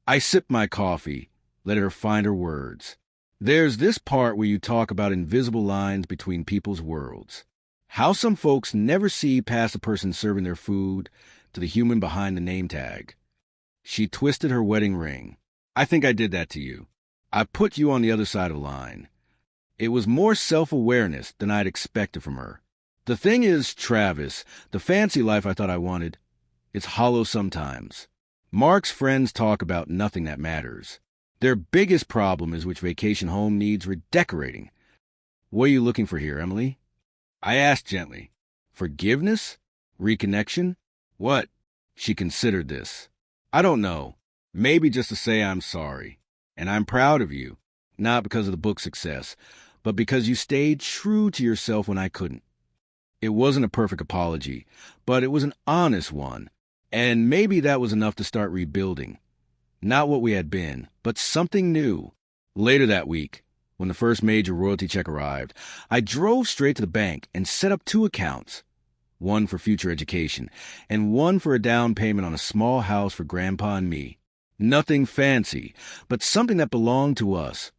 I sipped my coffee, let her find her words. "There's this part where you talk about invisible lines between people's worlds. How some folks never see past the person serving their food to the human behind the name tag." She twisted her wedding ring. "I think I did that to you. I put you on the other side of the line." It was more self-awareness than I'd expected from her. "The thing is, Travis, the fancy life I thought I wanted, it's hollow sometimes. Mark's friends talk about nothing that matters. Their biggest problem is which vacation home needs redecorating. What are you looking for here, Emily?" I asked gently. "Forgiveness? Reconnection? What?" She considered this. "I don't know. Maybe just to say I'm sorry. And I'm proud of you. Not because of the book's success, but because you stayed true to yourself when I couldn't." It wasn't a perfect apology, but it was an honest one. And maybe that was enough to start rebuilding. Not what we had been, but something new. Later that week, when the first major royalty check arrived, I drove straight to the bank and set up 2 accounts. one for future education, and one for a down payment on a small house for Grandpa and me. Nothing fancy, but something that belonged to us,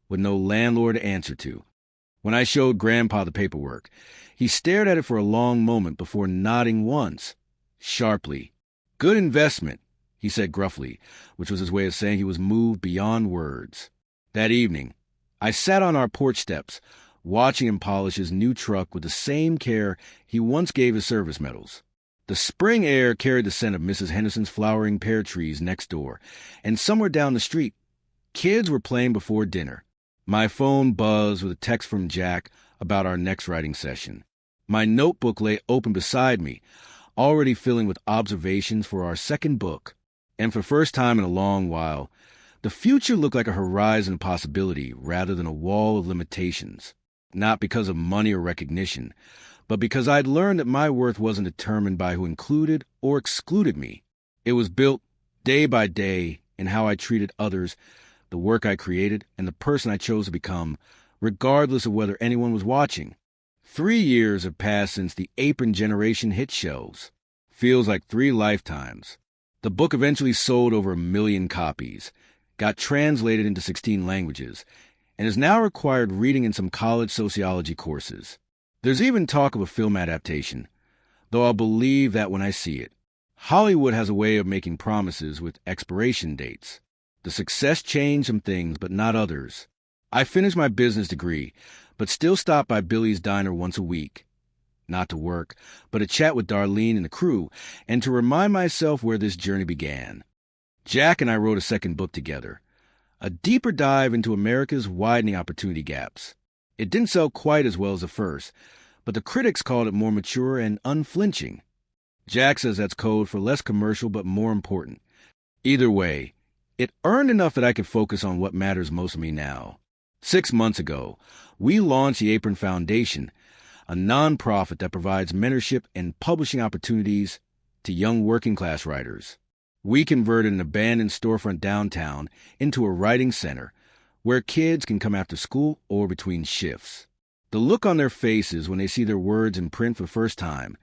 with no landlord to answer to. When I showed Grandpa the paperwork, he stared at it for a long moment before nodding once, sharply. "Good investment," he said gruffly, which was his way of saying he was moved beyond words. That evening, I sat on our porch steps, watching him polish his new truck with the same care he once gave his service medals. The spring air carried the scent of Mrs. Henderson's flowering pear trees next door, and somewhere down the street, kids were playing before dinner. My phone buzzed with a text from Jack about our next writing session. My notebook lay open beside me, already filling with observations for our second book. And for the first time in a long while, the future looked like a horizon of possibility rather than a wall of limitations. Not because of money or recognition, but because I'd learned that my worth wasn't determined by who included or excluded me. It was built day by day in how I treated others, the work I created, and the person I chose to become, regardless of whether anyone was watching. 3 years have passed since the Apron generation hit shelves. Feels like 3 lifetimes. The book eventually sold over 1 million copies, got translated into 16 languages, and is now required reading in some college sociology courses. There's even talk of a film adaptation, though I'll believe that when I see it. Hollywood has a way of making promises with expiration dates. The success changed some things, but not others. I finished my business degree, but still stop by Billy's Diner once a week. Not to work, but to chat with Darlene and the crew, and to remind myself where this journey began. Jack and I wrote a second book together, a deeper dive into America's widening opportunity gaps. It didn't sell quite as well as the first, but the critics called it more mature and unflinching. Jack says that's code for less commercial but more important. Either way, it earned enough that I could focus on what matters most to me now. 6 months ago, we launched the Apron Foundation, a nonprofit that provides mentorship and publishing opportunities to young working-class writers. We converted an abandoned storefront downtown into a writing center where kids can come after school or between shifts. The look on their faces when they see their words in print for the first time,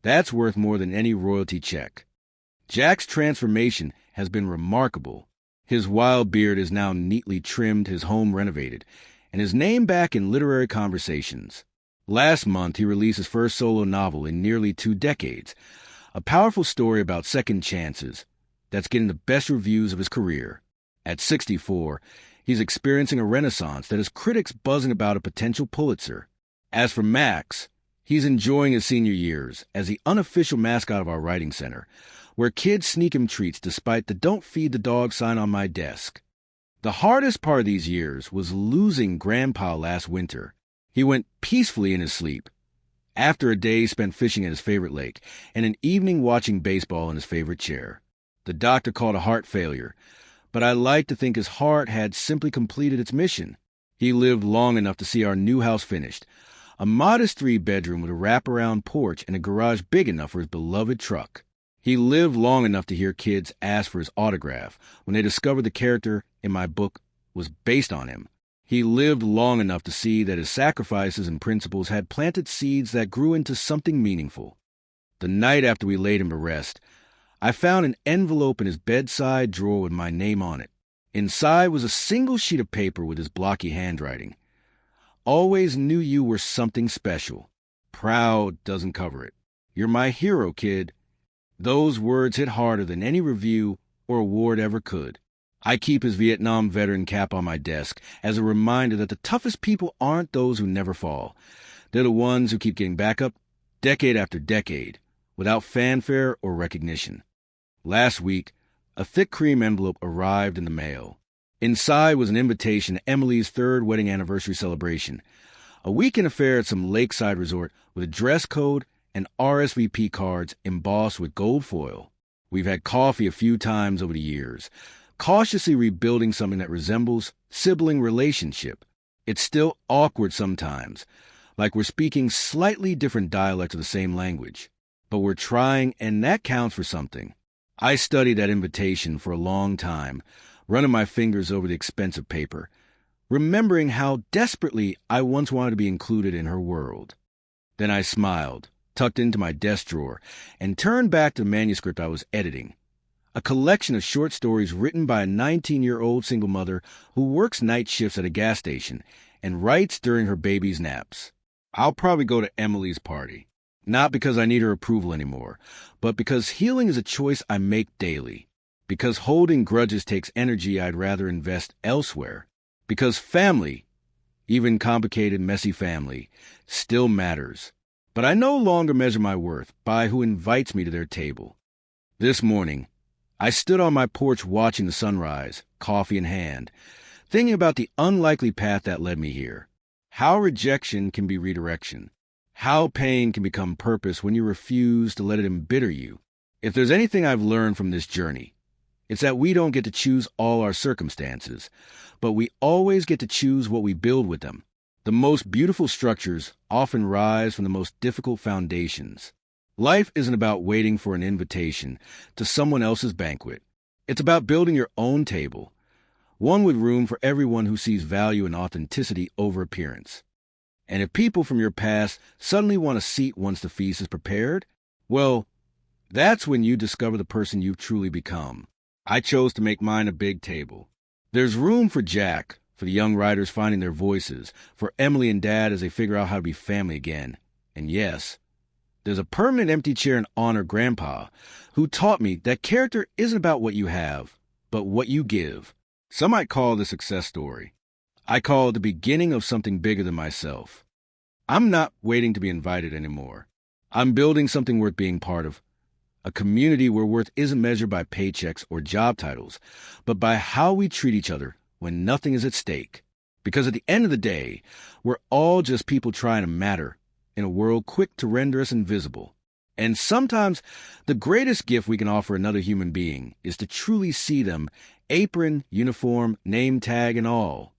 that's worth more than any royalty check. Jack's transformation has been remarkable. His wild beard is now neatly trimmed, his home renovated, and his name back in literary conversations. Last month, he released his first solo novel in nearly 2 decades, a powerful story about second chances that's getting the best reviews of his career. At 64, he's experiencing a renaissance that has critics buzzing about a potential Pulitzer. As for Max, he's enjoying his senior years as the unofficial mascot of our writing center, where kids sneak him treats despite the "don't feed the dog" sign on my desk. The hardest part of these years was losing Grandpa last winter. He went peacefully in his sleep, after a day spent fishing at his favorite lake and an evening watching baseball in his favorite chair. The doctor called a heart failure, but I like to think his heart had simply completed its mission. He lived long enough to see our new house finished, a modest 3-bedroom with a wraparound porch and a garage big enough for his beloved truck. He lived long enough to hear kids ask for his autograph when they discovered the character in my book was based on him. He lived long enough to see that his sacrifices and principles had planted seeds that grew into something meaningful. The night after we laid him to rest, I found an envelope in his bedside drawer with my name on it. Inside was a single sheet of paper with his blocky handwriting. "Always knew you were something special. Proud doesn't cover it. You're my hero, kid." Those words hit harder than any review or award ever could. I keep his Vietnam veteran cap on my desk as a reminder that the toughest people aren't those who never fall. They're the ones who keep getting back up decade after decade without fanfare or recognition. Last week, a thick cream envelope arrived in the mail. Inside was an invitation to Emily's 3rd wedding anniversary celebration, a weekend affair at some lakeside resort with a dress code and RSVP cards embossed with gold foil. We've had coffee a few times over the years, cautiously rebuilding something that resembles sibling relationship. It's still awkward sometimes, like we're speaking slightly different dialects of the same language. But we're trying, and that counts for something. I studied that invitation for a long time, running my fingers over the expensive paper, remembering how desperately I once wanted to be included in her world. Then I smiled, tucked into my desk drawer, and turned back to the manuscript I was editing. A collection of short stories written by a 19-year-old single mother who works night shifts at a gas station and writes during her baby's naps. I'll probably go to Emily's party. Not because I need her approval anymore, but because healing is a choice I make daily. Because holding grudges takes energy I'd rather invest elsewhere. Because family, even complicated, messy family, still matters. But I no longer measure my worth by who invites me to their table. This morning, I stood on my porch watching the sunrise, coffee in hand, thinking about the unlikely path that led me here. How rejection can be redirection. How pain can become purpose when you refuse to let it embitter you. If there's anything I've learned from this journey, it's that we don't get to choose all our circumstances, but we always get to choose what we build with them. The most beautiful structures often rise from the most difficult foundations. Life isn't about waiting for an invitation to someone else's banquet. It's about building your own table, one with room for everyone who sees value in authenticity over appearance. And if people from your past suddenly want a seat once the feast is prepared, well, that's when you discover the person you've truly become. I chose to make mine a big table. There's room for Jack, for the young writers finding their voices, for Emily and Dad as they figure out how to be family again. And yes, there's a permanent empty chair in honor of Grandpa, who taught me that character isn't about what you have, but what you give. Some might call this a success story. I call it the beginning of something bigger than myself. I'm not waiting to be invited anymore. I'm building something worth being part of. A community where worth isn't measured by paychecks or job titles, but by how we treat each other when nothing is at stake. Because at the end of the day, we're all just people trying to matter in a world quick to render us invisible. And sometimes the greatest gift we can offer another human being is to truly see them, apron, uniform, name tag, and all,